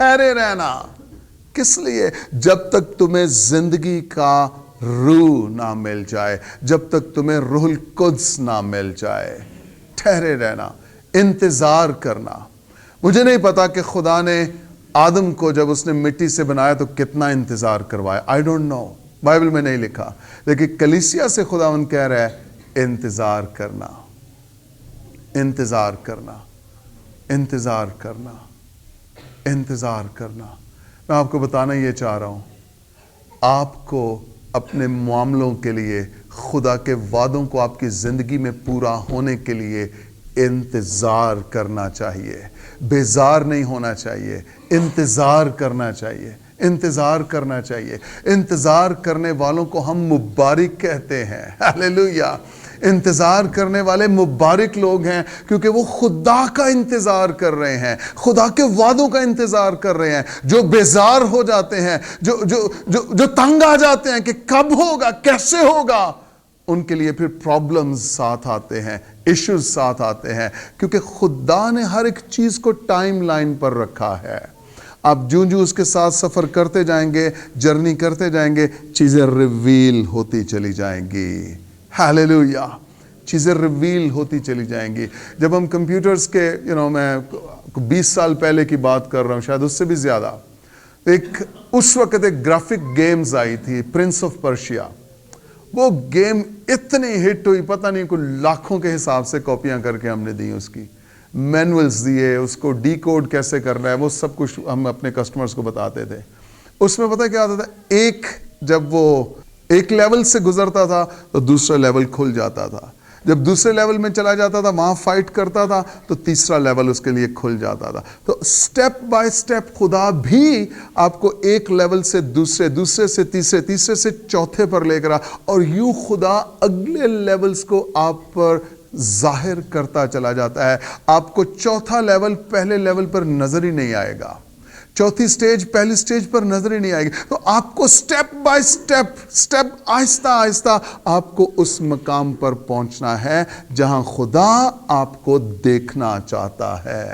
ٹھہرے رہنا. کس لیے؟ جب تک تمہیں زندگی کا روح نہ مل جائے, جب تک تمہیں روح القدس نہ مل جائے. ٹھہرے رہنا, انتظار کرنا. مجھے نہیں پتا کہ خدا نے آدم کو جب اس نے مٹی سے بنایا تو کتنا انتظار کروایا. آئی ڈونٹ نو, بائبل میں نہیں لکھا, لیکن کلیسیا سے خداوند کہہ رہا ہے انتظار کرنا, انتظار کرنا, انتظار کرنا, انتظار کرنا. میں آپ کو بتانا یہ چاہ رہا ہوں, آپ کو اپنے معاملوں کے لیے, خدا کے وعدوں کو آپ کی زندگی میں پورا ہونے کے لیے انتظار کرنا چاہیے. بیزار نہیں ہونا چاہیے, انتظار کرنا چاہیے, انتظار کرنا چاہیے. انتظار کرنے والوں کو ہم مبارک کہتے ہیں. ہاللیلویا. انتظار کرنے والے مبارک لوگ ہیں, کیونکہ وہ خدا کا انتظار کر رہے ہیں, خدا کے وعدوں کا انتظار کر رہے ہیں. جو بیزار ہو جاتے ہیں, جو تنگ آ جاتے ہیں کہ کب ہوگا, کیسے ہوگا, ان کے لیے پھر پرابلمز ساتھ آتے ہیں, ایشوز ساتھ آتے ہیں, کیونکہ خدا نے ہر ایک چیز کو ٹائم لائن پر رکھا ہے. آپ جوں اس کے ساتھ سفر کرتے جائیں گے, جرنی کرتے جائیں گے, چیزیں ریویل ہوتی چلی جائیں گی. ہاللیلویا. چیزیں ریویل ہوتی چلی جائیں گی. جب ہم کمپیوٹرز کے میں 20 سال پہلے کی بات کر رہا ہوں, شاید اس سے بھی زیادہ, اس وقت ایک گرافک گیمز آئی تھی, پرنس آف پرشیا. وہ گیم اتنی ہٹ ہوئی, پتہ نہیں کوئی لاکھوں کے حساب سے کاپیاں کر کے ہم نے دی, اس کی مینولز دیے, اس کو ڈی کوڈ کیسے کرنا ہے, وہ سب کچھ ہم اپنے کسٹمرز کو بتاتے تھے. اس میں پتہ کیا ہوتا تھا, جب وہ ایک لیول سے گزرتا تھا تو دوسرا لیول کھل جاتا تھا. جب دوسرے لیول میں چلا جاتا تھا, وہاں فائٹ کرتا تھا, تو تیسرا لیول اس کے لیے کھل جاتا تھا. تو سٹیپ بائی سٹیپ خدا بھی آپ کو ایک لیول سے دوسرے, دوسرے سے تیسرے, تیسرے سے چوتھے پر لے کر اور یوں خدا اگلے لیولز کو آپ پر ظاہر کرتا چلا جاتا ہے. آپ کو چوتھا لیول پہلے لیول پر نظر ہی نہیں آئے گا, چوتھی سٹیج پہلی سٹیج پر نظر ہی نہیں آئے گی. تو آپ کو سٹیپ بائی سٹیپ, آہستہ آہستہ آپ کو اس مقام پر پہنچنا ہے جہاں خدا آپ کو دیکھنا چاہتا ہے.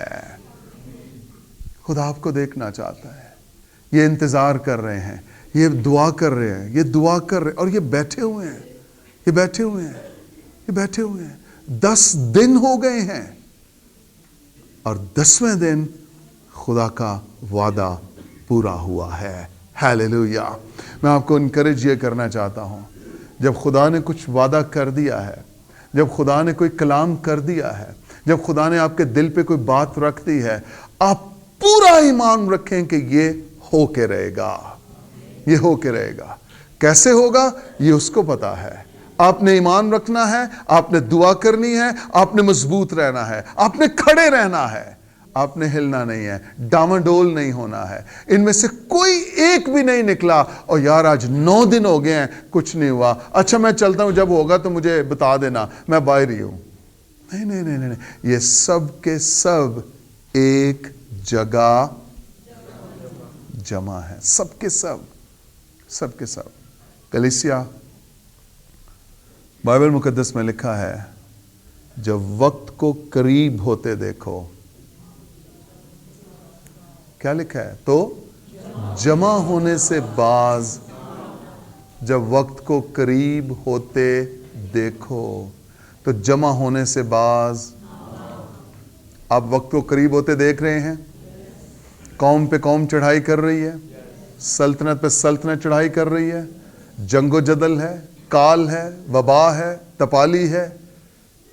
خدا آپ کو دیکھنا چاہتا ہے. یہ انتظار کر رہے ہیں, یہ دعا کر رہے ہیں, یہ دعا کر رہے ہیں, اور یہ بیٹھے ہوئے ہیں, یہ بیٹھے ہوئے ہیں, یہ بیٹھے ہوئے ہیں. 10 دن ہو گئے ہیں, اور 10ویں دن خدا کا وعدہ پورا ہوا ہے. ہاللیلویا. میں آپ کو انکریج یہ کرنا چاہتا ہوں, جب خدا نے کچھ وعدہ کر دیا ہے, جب خدا نے کوئی کلام کر دیا ہے, جب خدا نے آپ کے دل پہ کوئی بات رکھ دی ہے, آپ پورا ایمان رکھیں کہ یہ ہو کے رہے گا, یہ ہو کے رہے گا. کیسے ہوگا یہ اس کو پتا ہے. آپ نے ایمان رکھنا ہے, آپ نے دعا کرنی ہے, آپ نے مضبوط رہنا ہے, آپ نے کھڑے رہنا ہے, آپ نے ہلنا نہیں ہے, ڈاماڈول نہیں ہونا ہے. ان میں سے کوئی ایک بھی نہیں نکلا اور یار آج 9 دن ہو گئے ہیں کچھ نہیں ہوا, اچھا میں چلتا ہوں, جب ہوگا تو مجھے بتا دینا, میں باہر ہی ہوں. نہیں نہیں نہیں نہیں, یہ سب کے سب ایک جگہ جمع ہے, سب کے سب, سب کے سب. کلیسیا, بائبل مقدس میں لکھا ہے, جب وقت کو قریب ہوتے دیکھو, کیا لکھا ہے, تو جمع ہونے سے باز. جب وقت کو قریب ہوتے دیکھو تو جمع ہونے سے باز. آپ وقت کو قریب ہوتے دیکھ رہے ہیں, قوم پہ قوم چڑھائی کر رہی ہے, سلطنت پہ سلطنت چڑھائی کر رہی ہے, جنگ و جدل ہے, کال ہے, وبا ہے, تپالی ہے,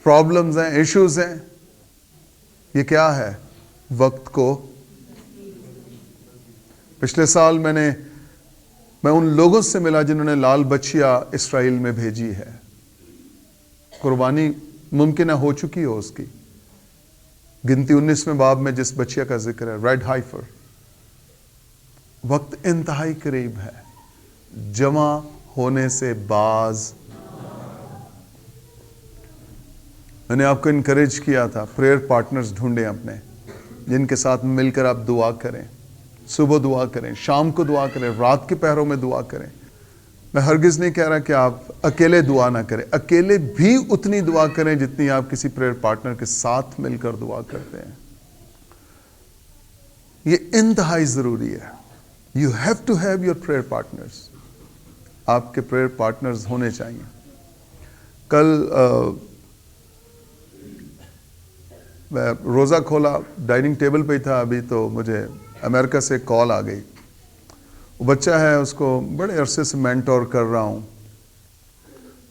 پرابلمز ہیں, ایشوز ہیں. یہ کیا ہے؟ وقت کو. پچھلے سال میں ان لوگوں سے ملا جنہوں نے لال بچیا اسرائیل میں بھیجی ہے. قربانی ممکن ہے ہو چکی ہو اس کی. گنتی 19ویں باب میں جس بچیا کا ذکر ہے, ریڈ ہائفر. وقت انتہائی قریب ہے, جمع ہونے سے باز. میں نے آپ کو انکریج کیا تھا, پریئر پارٹنرز ڈھونڈیں اپنے, جن کے ساتھ مل کر آپ دعا کریں. صبح دعا کریں, شام کو دعا کریں, رات کے پہروں میں دعا کریں. میں ہرگز نہیں کہہ رہا کہ آپ اکیلے دعا نہ کریں, اکیلے بھی اتنی دعا کریں جتنی آپ کسی پریئر پارٹنر کے ساتھ مل کر دعا کرتے ہیں. یہ انتہائی ضروری ہے. You have to have your prayer partners. آپ کے پریئر پارٹنرز ہونے چاہیے. کل میں روزہ کھولا، ڈائننگ ٹیبل پہ ہی تھا ابھی، تو مجھے امریکہ سے کال آ گئی. وہ بچہ ہے، اس کو بڑے عرصے سے مینٹور کر رہا ہوں.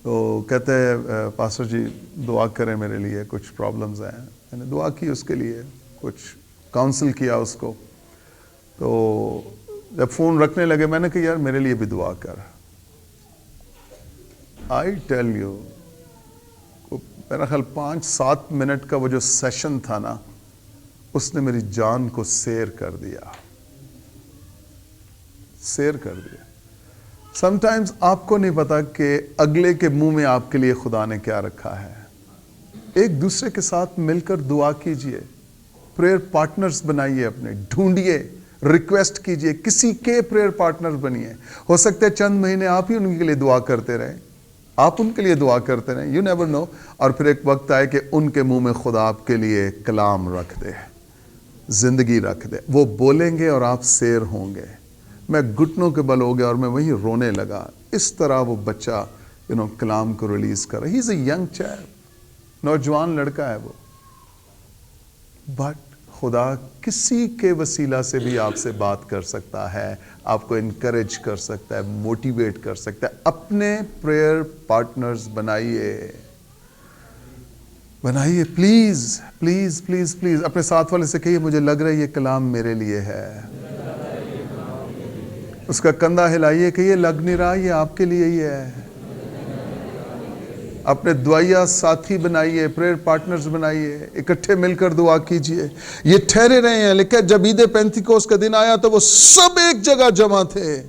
تو کہتے ہیں پاسٹر جی دعا کریں میرے لیے، کچھ پرابلمز ہیں. میں نے دعا کی اس کے لیے، کچھ کاؤنسل کیا اس کو. تو جب فون رکھنے لگے میں نے کہا یار میرے لیے بھی دعا کر. آئی ٹیل یو، میرا خیال 5-7 منٹ کا وہ جو سیشن تھا نا، اس نے میری جان کو سیر کر دیا. سم ٹائمز آپ کو نہیں پتا کہ اگلے کے منہ میں آپ کے لیے خدا نے کیا رکھا ہے. ایک دوسرے کے ساتھ مل کر دعا کیجئے، پریئر پارٹنرز بنائیے، اپنے ڈھونڈیے، ریکویسٹ کیجئے، کسی کے پریئر پارٹنر بنیے. ہو سکتا ہے چند مہینے آپ ہی ان کے لیے دعا کرتے رہیں، آپ ان کے لیے دعا کرتے رہیں، یو نیور نو. اور پھر ایک وقت آئے کہ ان کے منہ میں خدا آپ کے لیے کلام رکھ دے، زندگی رکھ دے. وہ بولیں گے اور آپ سیر ہوں گے. میں گھٹنوں کے بل ہو گیا اور میں وہیں رونے لگا. اس طرح وہ بچہ کلام کو ریلیز کر رہا. ہی از اے ینگ چائلڈ، نوجوان لڑکا ہے وہ. بٹ خدا کسی کے وسیلہ سے بھی آپ سے بات کر سکتا ہے، آپ کو انکریج کر سکتا ہے، موٹیویٹ کر سکتا ہے. اپنے پریئر پارٹنرز بنائیے پلیز پلیز پلیز پلیز. اپنے ساتھ والے سے کہیے مجھے لگ رہا ہے یہ کلام میرے لیے ہے. اس کا کندھا ہلائیے کہ یہ لگ نہیں رہا، یہ آپ کے لیے ہی ہے. اپنے دعائیا ساتھی بنائیے، پریئر پارٹنرز بنائیے، اکٹھے مل کر دعا کیجئے. یہ ٹھہرے رہے ہیں. لکھا جب عید پینتیکوس کا دن آیا تو وہ سب ایک جگہ جمع تھے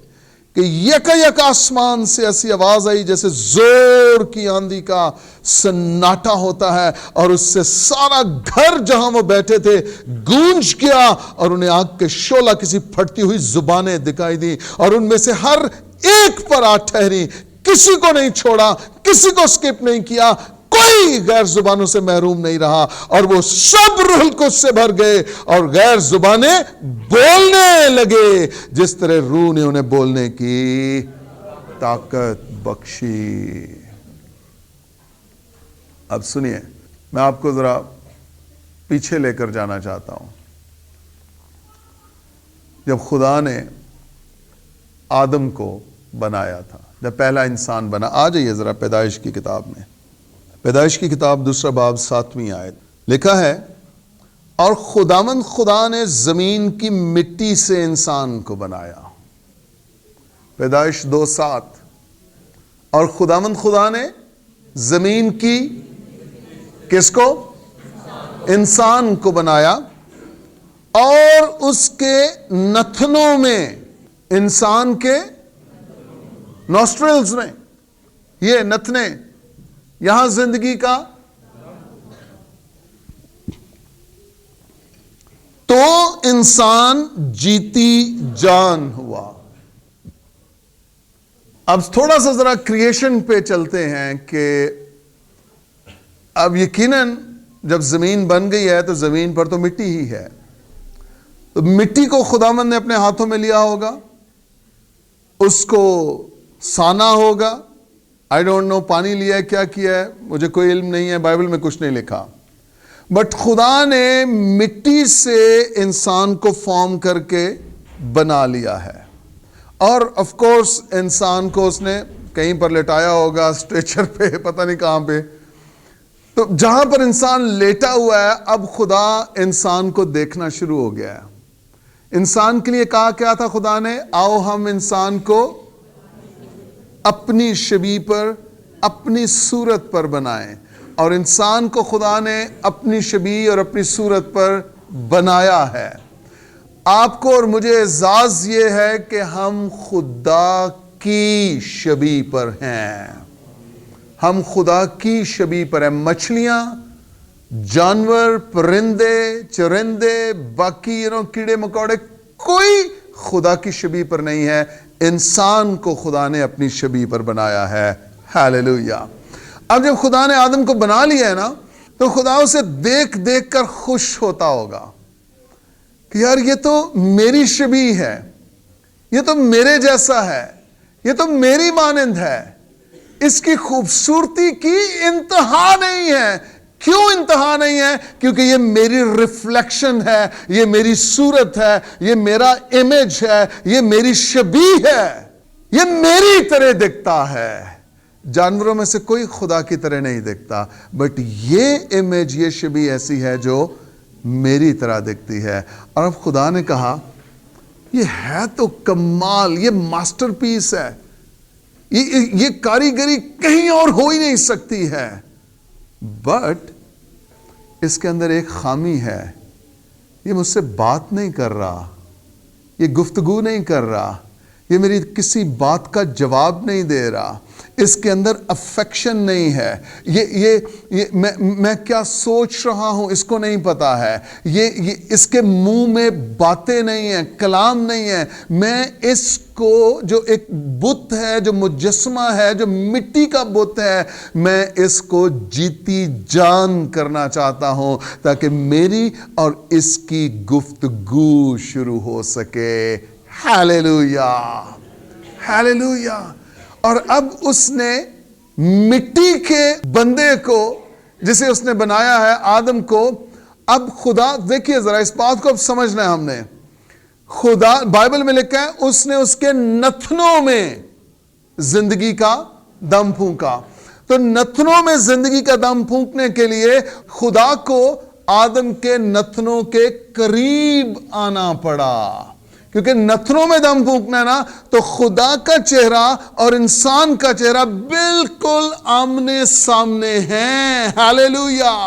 کہ یک آسمان سے ایسی آواز آئی جیسے زور کی آندھی کا سناٹا ہوتا ہے، اور اس سے سارا گھر جہاں وہ بیٹھے تھے گونج گیا، اور انہیں آگ کے شعلہ کسی پھٹتی ہوئی زبانیں دکھائی دی، اور ان میں سے ہر ایک پر آ ٹھہری. کسی کو نہیں چھوڑا، کسی کو سکپ نہیں کیا، کوئی غیر زبانوں سے محروم نہیں رہا. اور وہ سب روح القدس سے بھر گئے اور غیر زبانیں بولنے لگے جس طرح روح نے انہیں بولنے کی طاقت بخشی. اب سنیے، میں آپ کو ذرا پیچھے لے کر جانا چاہتا ہوں. جب خدا نے آدم کو بنایا تھا، جب پہلا انسان بنا، آ جائیے ذرا پیدائش کی کتاب میں. پیدائش کی کتاب 2 باب 7ویں آیت. لکھا ہے اور خداوند خدا نے زمین کی مٹی سے انسان کو بنایا. پیدائش 2:7. اور خداوند خدا نے زمین کی کس کو؟ انسان کو بنایا، اور اس کے نتنوں میں، انسان کے نوسٹرلز میں، یہ نتنے یہاں زندگی کا، تو انسان جیتی جان ہوا. اب تھوڑا سا ذرا کریشن پہ چلتے ہیں کہ اب یقیناً جب زمین بن گئی ہے تو زمین پر تو مٹی ہی ہے. تو مٹی کو خداوند نے اپنے ہاتھوں میں لیا ہوگا، اس کو سانا ہوگا. آئی ڈونٹ نو پانی لیا ہے کیا کیا ہے، مجھے کوئی علم نہیں ہے، بائبل میں کچھ نہیں لکھا. بٹ خدا نے مٹی سے انسان کو فارم کر کے بنا لیا ہے. اور آف کورس انسان کو اس نے کہیں پر لٹایا ہوگا، اسٹریچر پہ، پتہ نہیں کہاں پہ. تو جہاں پر انسان لیٹا ہوا ہے، اب خدا انسان کو دیکھنا شروع ہو گیا ہے. انسان کے لیے کہا کیا تھا خدا نے؟ آؤ ہم انسان کو اپنی شبیہ پر، اپنی صورت پر بنائیں. اور انسان کو خدا نے اپنی شبیہ اور اپنی صورت پر بنایا ہے. آپ کو اور مجھے اعزاز یہ ہے کہ ہم خدا کی شبیہ پر ہیں. ہم خدا کی شبیہ پر ہیں. مچھلیاں، جانور، پرندے، چرندے، باقی کیڑے مکوڑے، کوئی خدا کی شبیہ پر نہیں ہے. انسان کو خدا نے اپنی شبیہ پر بنایا ہے. ہاللیلویہ. اب جب خدا نے آدم کو بنا لیا ہے نا، تو خدا اسے دیکھ دیکھ کر خوش ہوتا ہوگا کہ یار یہ تو میری شبیہ ہے، یہ تو میرے جیسا ہے، یہ تو میری مانند ہے، اس کی خوبصورتی کی انتہا نہیں ہے۔ کیوں انتہا نہیں ہے؟ کیونکہ یہ میری ریفلیکشن ہے، یہ میری صورت ہے، یہ میرا امیج ہے، یہ میری شبیہ ہے، یہ میری طرح دکھتا ہے۔ جانوروں میں سے کوئی خدا کی طرح نہیں دکھتا، بٹ یہ امیج، یہ شبیہ ایسی ہے جو میری طرح دکھتی ہے۔ اور اب خدا نے کہا یہ ہے تو کمال، یہ ماسٹر پیس ہے، یہ کاریگری کہیں اور ہو ہی نہیں سکتی ہے، بٹ اس کے اندر ایک خامی ہے، یہ مجھ سے بات نہیں کر رہا، یہ گفتگو نہیں کر رہا، یہ میری کسی بات کا جواب نہیں دے رہا، اس کے اندر افیکشن نہیں ہے، میں کیا سوچ رہا ہوں اس کو نہیں پتا ہے، یہ اس کے منہ میں باتیں نہیں ہیں، کلام نہیں ہے۔ میں اس کو جو ایک بت ہے، جو مجسمہ ہے، جو مٹی کا بت ہے، میں اس کو جیتی جان کرنا چاہتا ہوں تاکہ میری اور اس کی گفتگو شروع ہو سکے۔ ہاللیلویا، ہاللیلویا۔ اور اب اس نے مٹی کے بندے کو، جسے اس نے بنایا ہے، آدم کو، اب خدا، دیکھیے ذرا اس بات کو اب سمجھنا ہے ہم نے۔ خدا بائبل میں لکھا ہے اس نے اس کے نتنوں میں زندگی کا دم پھونکا۔ تو نتنوں میں زندگی کا دم پھونکنے کے لیے خدا کو آدم کے نتنوں کے قریب آنا پڑا، کیونکہ نتنوں میں دم پھونکنا ہے نا، تو خدا کا چہرہ اور انسان کا چہرہ بالکل آمنے سامنے ہیں۔ ہاللیلویا۔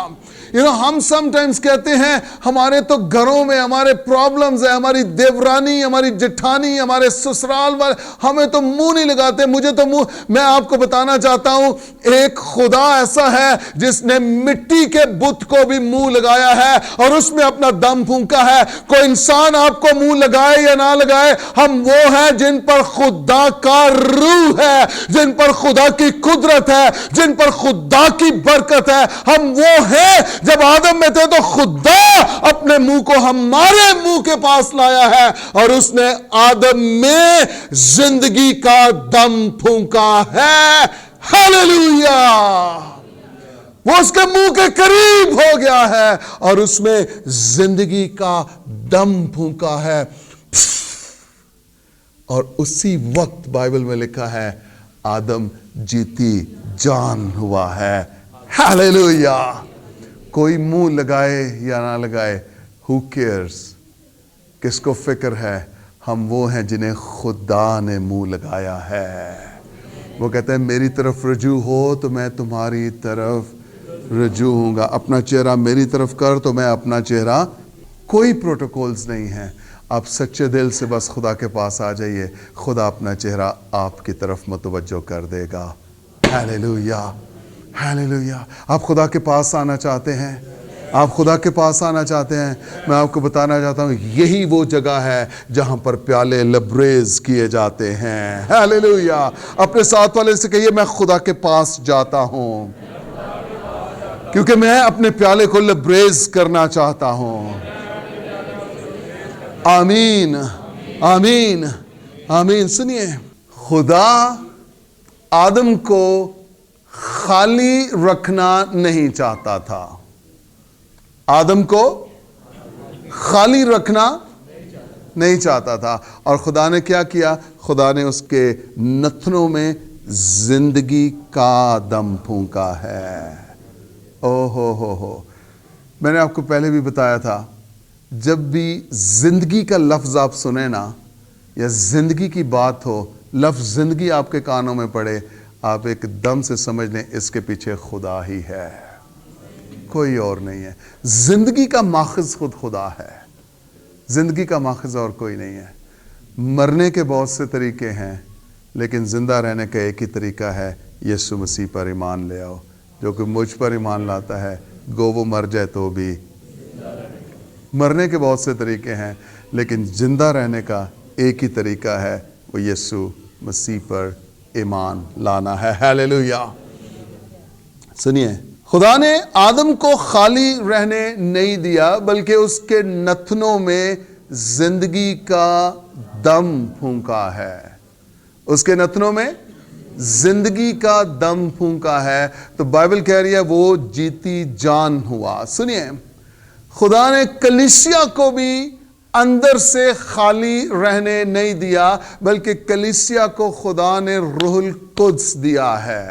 ہم سم ٹائمز کہتے ہیں ہمارے تو گھروں میں ہمارے پرابلمز ہیں، ہماری دیورانی، ہماری جٹھانی، ہمارے سسرال والے ہمیں تو منہ نہیں لگاتے، مجھے تو منہ۔ میں آپ کو بتانا چاہتا ہوں ایک خدا ایسا ہے جس نے مٹی کے بت کو بھی منہ لگایا ہے اور اس میں اپنا دم پھونکا ہے۔ کوئی انسان آپ کو منہ لگائے یا نہ لگائے، ہم وہ ہیں جن پر خدا کا روح ہے، جن پر خدا کی قدرت ہے، جن پر خدا کی برکت ہے۔ ہم وہ ہیں، جب آدم میں تھے تو خدا اپنے منہ کو ہمارے منہ کے پاس لایا ہے اور اس نے آدم میں زندگی کا دم پھونکا ہے۔ ہاللیلویا۔ وہ اس کے منہ کے قریب ہو گیا ہے اور اس میں زندگی کا دم پھونکا ہے، اور اسی وقت بائبل میں لکھا ہے آدم جیتی جان ہوا ہے۔ ہاللیلویا۔ کوئی منہ لگائے یا نہ لگائے، who cares؟ کس کو فکر ہے؟ ہم وہ ہیں جنہیں خدا نے منہ لگایا ہے۔ وہ کہتے ہیں میری طرف رجوع ہو تو میں تمہاری طرف رجوع ہوں گا، اپنا چہرہ میری طرف کر تو میں اپنا چہرہ۔ کوئی پروٹوکولز نہیں ہیں، آپ سچے دل سے بس خدا کے پاس آ جائیے، خدا اپنا چہرہ آپ کی طرف متوجہ کر دے گا۔ ہاللیلویا، ہاللیلویا۔ آپ خدا کے پاس آنا چاہتے ہیں؟ آپ خدا کے پاس آنا چاہتے ہیں؟ میں آپ کو بتانا چاہتا ہوں یہی وہ جگہ ہے جہاں پر پیالے لبریز کیے جاتے ہیں۔ ہاللیلویا۔ اپنے ساتھ والے سے کہیے میں خدا کے پاس جاتا ہوں کیونکہ میں اپنے پیالے کو لبریز کرنا چاہتا ہوں۔ آمین، آمین، آمین۔ سنیے، خدا آدم کو خالی رکھنا نہیں چاہتا تھا، آدم کو خالی رکھنا نہیں چاہتا تھا، اور خدا نے کیا کیا؟ خدا نے اس کے نتنوں میں زندگی کا دم پھونکا ہے۔ او ہو، میں نے آپ کو پہلے بھی بتایا تھا، جب بھی زندگی کا لفظ آپ سنیں نا، یا زندگی کی بات ہو، لفظ زندگی آپ کے کانوں میں پڑے، آپ ایک دم سے سمجھ لیں اس کے پیچھے خدا ہی ہے، کوئی اور نہیں ہے۔ زندگی کا ماخذ خود خدا ہے، زندگی کا ماخذ اور کوئی نہیں ہے۔ مرنے کے بہت سے طریقے ہیں، لیکن زندہ رہنے کا ایک ہی طریقہ ہے، یسوع مسیح پر ایمان لے آؤ۔ جو کہ مجھ پر ایمان لاتا ہے گو وہ مر جائے تو بھی۔ مرنے کے بہت سے طریقے ہیں، لیکن زندہ رہنے کا ایک ہی طریقہ ہے، وہ یسوع مسیح پر ایمان لانا ہے۔ ہاللیلویا۔ سنیے، خدا نے آدم کو خالی رہنے نہیں دیا، بلکہ اس کے نتنوں میں زندگی کا دم پھونکا ہے، اس کے نتنوں میں زندگی کا دم پھونکا ہے، تو بائبل کہہ رہی ہے وہ جیتی جان ہوا۔ سنیے، خدا نے کلیسیا کو بھی اندر سے خالی رہنے نہیں دیا، بلکہ کلیسیا کو خدا نے روح القدس دیا ہے،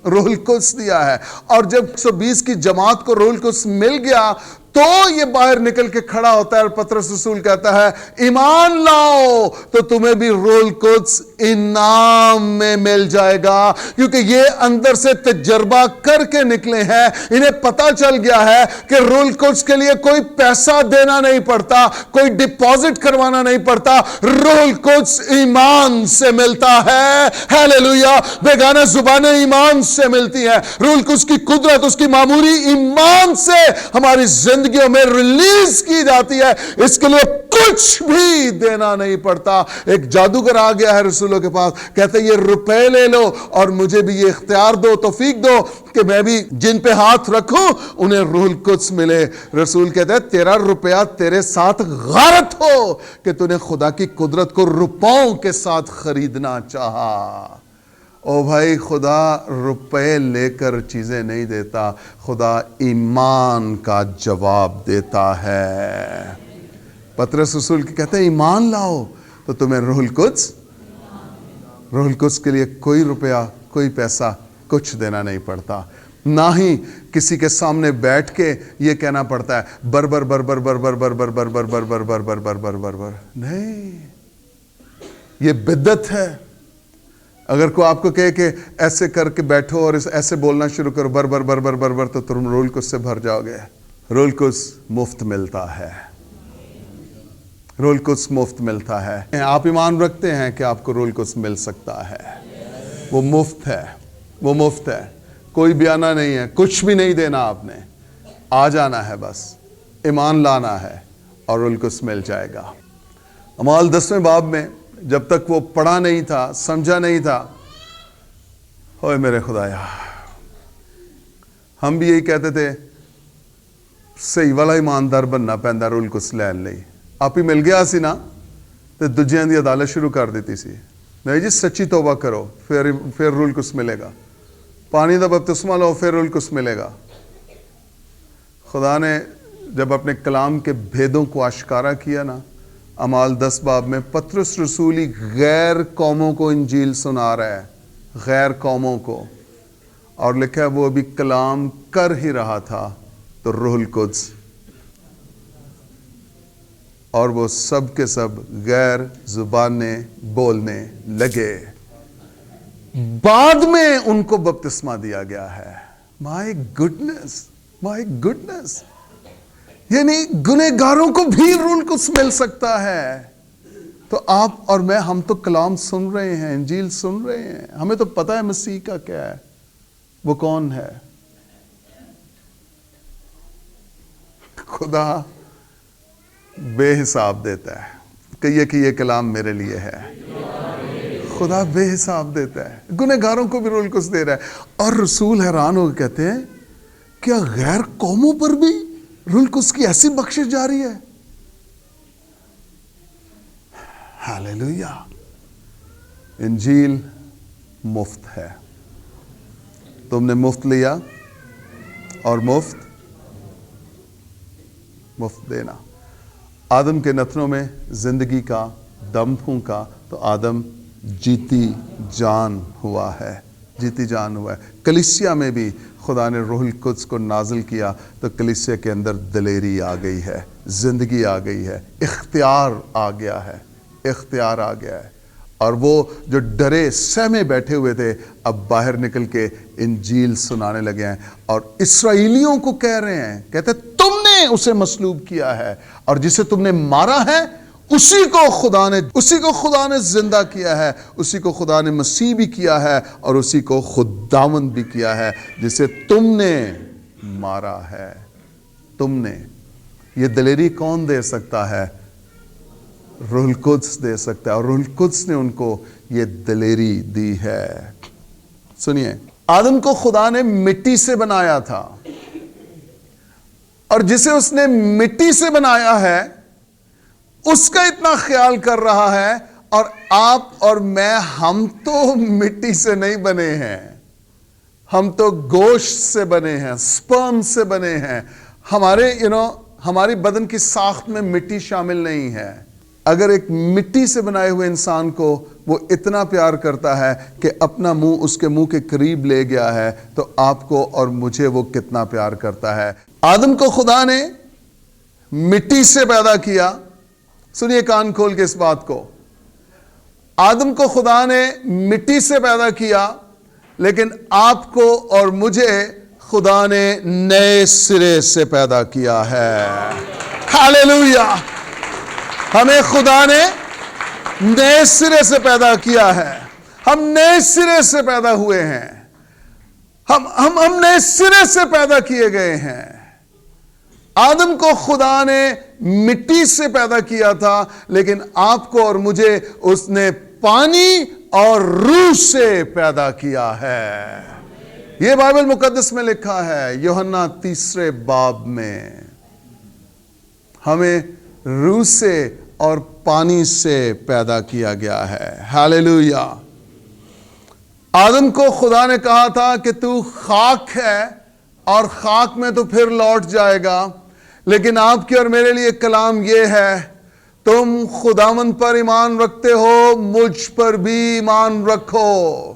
روح القدس دیا ہے۔ اور جب 120 کی جماعت کو روح القدس مل گیا تو یہ باہر نکل کے کھڑا ہوتا ہے، اور پطرس رسول کہتا ہے ایمان لاؤ تو تمہیں بھی روح القدس انعام میں مل جائے گا، کیونکہ یہ اندر سے تجربہ کر کے نکلے ہیں، انہیں پتا چل گیا ہے کہ روح القدس کے لیے کوئی پیسہ دینا نہیں پڑتا، کوئی ڈپازٹ کروانا نہیں پڑتا، روح القدس ایمان سے ملتا ہے۔ ہیلیلویا! بیگانہ زبانیں ایمان سے ملتی ہیں، روح القدس کی قدرت، اس کی معمولی ایمان سے ہماری زندگیوں میں ریلیز کی جاتی ہے، اس کے لیے کچھ بھی دینا نہیں پڑتا۔ ایک جادوگر آ گیا ہے رسولوں کے پاس، کہتے یہ روپے لے لو اور مجھے بھی یہ اختیار دو، توفیق دو کہ میں بھی جن پہ ہاتھ رکھوں انہیں روح القدس ملے۔ رسول کہتے ہیں تیرا روپیہ تیرے ساتھ غارت ہو کہ تو نے خدا کی قدرت کو روپوں کے ساتھ خریدنا چاہا۔ او بھائی، خدا روپے لے کر چیزیں نہیں دیتا، خدا ایمان کا جواب دیتا ہے۔ پطرس رسول کہتے ہیں ایمان لاؤ تو تمہیں روح القدس کے لیے کوئی روپیہ، کوئی پیسہ، کچھ دینا نہیں پڑتا، نہ ہی کسی کے سامنے بیٹھ کے یہ کہنا پڑتا ہے بربر بربر بربر بربر بربر بربر بربر بربر بربر، نہیں، یہ بدعت ہے۔ اگر کوئی آپ کو کہے کہ ایسے کر کے بیٹھو اور ایسے بولنا شروع کرو بربر بربر بربر، تو تم روح القدس سے بھر جاؤ گے۔ روح القدس مفت ملتا ہے، روح القدس مفت ملتا ہے۔ آپ ایمان رکھتے ہیں کہ آپ کو روح القدس مل سکتا ہے؟ وہ مفت ہے، وہ مفت ہے، کوئی بیانہ نہیں ہے، کچھ بھی نہیں دینا، آپ نے آ جانا ہے، بس ایمان لانا ہے اور روح القدس مل جائے گا۔ اعمال 10ویں باب میں جب تک وہ پڑھا نہیں تھا، سمجھا نہیں تھا، ہوئے میرے خدایا، ہم بھی یہی کہتے تھے صحیح والا ایماندار بننا پیندا روح القدس لین لئی، آپ ہی مل گیا سی نا تو دوجیاں دی عدالت شروع کر دیتی سی، نہیں جی سچی توبہ کرو پھر روح القدس ملے گا، پانی دا بپتسمہ لو پھر روح القدس ملے گا۔ خدا نے جب اپنے کلام کے بھیدوں کو آشکارا کیا نا، اعمال 10 باب میں پطرس رسولی غیر قوموں کو انجیل سنا رہا ہے، غیر قوموں کو، اور لکھا ہے وہ ابھی کلام کر ہی رہا تھا تو روح القدس، اور وہ سب کے سب غیر زبانیں بولنے لگے، بعد میں ان کو بپتسمہ دیا گیا ہے۔ مائی گڈنس، مائی گڈنس، یعنی گنہگاروں کو بھی روح القدس مل سکتا ہے۔ تو آپ اور میں، ہم تو کلام سن رہے ہیں، انجیل سن رہے ہیں، ہمیں تو پتہ ہے مسیح کا کیا ہے، وہ کون ہے۔ خدا بے حساب دیتا ہے، کہیے کہ یہ کلام میرے لیے ہے۔ خدا بے حساب دیتا ہے، گنہگاروں کو بھی روح القدس دے رہا ہے۔ اور رسول حیران ہو کے کہتے ہیں کیا غیر قوموں پر بھی روح القدس کی ایسی بخشش جاری ہے؟ ہاللیلویا! انجیل مفت ہے، تم نے مفت لیا اور مفت دینا۔ آدم کے نتنوں میں زندگی کا دم پھونکا تو آدم جیتی جان ہوا ہے، جیتی جان ہوا ہے۔ کلیسیا میں بھی خدا نے روح القدس کو نازل کیا تو کلیسیا کے اندر دلیری آ گئی ہے، زندگی آ گئی ہے، اختیار آ گیا ہے، اختیار آ گیا ہے۔ اور وہ جو ڈرے سہمے بیٹھے ہوئے تھے اب باہر نکل کے انجیل سنانے لگے ہیں، اور اسرائیلیوں کو کہہ رہے ہیں، کہتے تم نے اسے مصلوب کیا ہے اور جسے تم نے مارا ہے اسی کو خدا نے زندہ کیا ہے، اسی کو خدا نے مسیح بھی کیا ہے اور اسی کو خداوند بھی کیا ہے جسے تم نے مارا ہے۔ تم نے، یہ دلیری کون دے سکتا ہے؟ روح القدس دے سکتا ہے، اور روح القدس نے ان کو یہ دلیری دی ہے۔ سنیے، آدم کو خدا نے مٹی سے بنایا تھا، اور جسے اس نے مٹی سے بنایا ہے اس کا اتنا خیال کر رہا ہے، اور آپ اور میں، ہم تو مٹی سے نہیں بنے ہیں، ہم تو گوشت سے بنے ہیں، سپرم سے بنے ہیں. ہمارے ہماری بدن کی ساخت میں مٹی شامل نہیں ہے. اگر ایک مٹی سے بنائے ہوئے انسان کو وہ اتنا پیار کرتا ہے کہ اپنا منہ اس کے منہ کے قریب لے گیا ہے، تو آپ کو اور مجھے وہ کتنا پیار کرتا ہے. آدم کو خدا نے مٹی سے پیدا کیا. سنیے کان کھول کے اس بات کو. آدم کو خدا نے مٹی سے پیدا کیا، لیکن آپ کو اور مجھے خدا نے نئے سرے سے پیدا کیا ہے. ہاللیلویا. ہمیں خدا نے نئے سرے سے پیدا کیا ہے. ہم نئے سرے سے پیدا ہوئے ہیں. ہم نئے سرے سے پیدا کیے گئے ہیں. آدم کو خدا نے مٹی سے پیدا کیا تھا، لیکن آپ کو اور مجھے اس نے پانی اور روح سے پیدا کیا ہے. یہ بائبل مقدس میں لکھا ہے، یوحنا 3 باب میں. ہمیں روح سے اور پانی سے پیدا کیا گیا ہے. ہاللیلویا. آدم کو خدا نے کہا تھا کہ تو خاک ہے اور خاک میں تو پھر لوٹ جائے گا، لیکن آپ کے اور میرے لیے کلام یہ ہے، تم خداوند پر ایمان رکھتے ہو، مجھ پر بھی ایمان رکھو.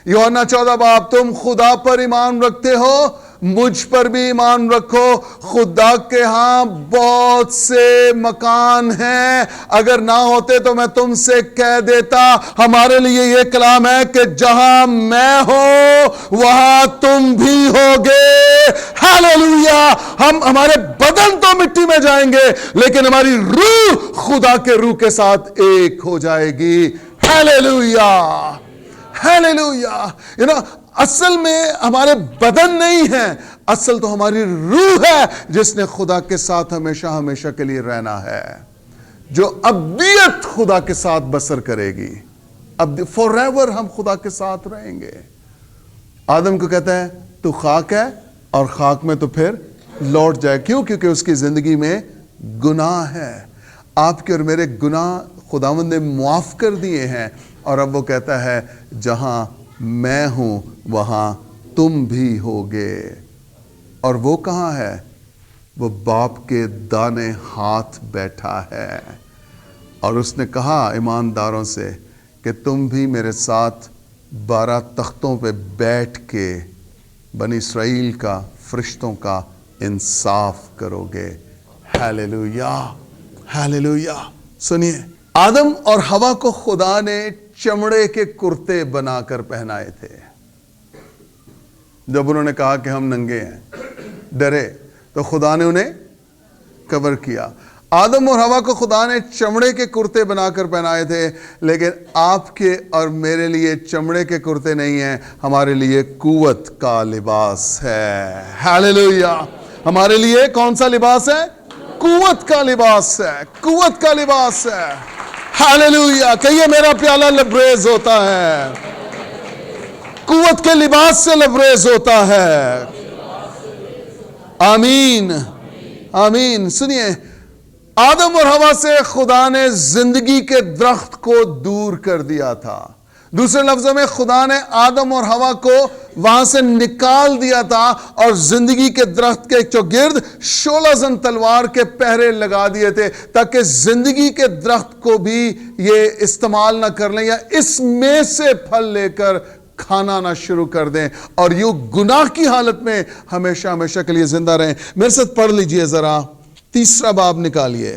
یوحنا 14 باب، تم خدا پر ایمان رکھتے ہو، مجھ پر بھی ایمان رکھو. خدا کے ہاں بہت سے مکان ہیں، اگر نہ ہوتے تو میں تم سے کہہ دیتا. ہمارے لیے یہ کلام ہے کہ جہاں میں ہوں وہاں تم بھی ہوگے. ہاللیلویا. ہمارے بدن تو مٹی میں جائیں گے، لیکن ہماری روح خدا کے روح کے ساتھ ایک ہو جائے گی. ہاللیلویا. ہاللیلویا. اصل میں ہمارے بدن نہیں ہے، اصل تو ہماری روح ہے جس نے خدا کے ساتھ ہمیشہ ہمیشہ کے لیے رہنا ہے، جو ابدیت خدا کے ساتھ بسر کرے گی. اب فار ایور ہم خدا کے ساتھ رہیں گے. آدم کو کہتا ہے تو خاک ہے اور خاک میں تو پھر لوٹ جائے. کیوں؟ کیونکہ اس کی زندگی میں گناہ ہے. آپ کے اور میرے گناہ خداوند نے معاف کر دیے ہیں، اور اب وہ کہتا ہے جہاں میں ہوں وہاں تم بھی ہوگے. اور وہ کہاں ہے؟ وہ باپ کے دانے ہاتھ بیٹھا ہے. اور اس نے کہا ایمانداروں سے کہ تم بھی میرے ساتھ 12 تختوں پہ بیٹھ کے بنی اسرائیل کا، فرشتوں کا انصاف کرو گے. ہاللیلویا. ہاللیلویا. سنیے، آدم اور حوا کو خدا نے چمڑے کے کرتے بنا کر پہنائے تھے. جب انہوں نے کہا کہ ہم ننگے ہیں، ڈرے، تو خدا نے انہیں کور کیا. آدم اور حوا کو خدا نے چمڑے کے کرتے بنا کر پہنائے تھے، لیکن آپ کے اور میرے لیے چمڑے کے کرتے نہیں ہیں، ہمارے لیے قوت کا لباس ہے. ہاللیلویا. ہمارے لیے کون سا لباس ہے؟ قوت کا لباس ہے. قوت کا لباس ہے. ہاللیلویا. کہیے میرا پیالہ لبریز ہوتا ہے، قوت کے لباس سے لبریز ہوتا ہے. آمین. آمین. سنیے، آدم اور حوا سے خدا نے زندگی کے درخت کو دور کر دیا تھا. دوسرے لفظوں میں خدا نے آدم اور حوا کو وہاں سے نکال دیا تھا اور زندگی کے درخت کے چوگرد 16 زن تلوار کے پہرے لگا دیے تھے، تاکہ زندگی کے درخت کو بھی یہ استعمال نہ کر لیں یا اس میں سے پھل لے کر کھانا نہ شروع کر دیں اور یوں گناہ کی حالت میں ہمیشہ ہمیشہ کے لیے زندہ رہیں. میرے ساتھ پڑھ لیجئے ذرا 3 باب نکالیے.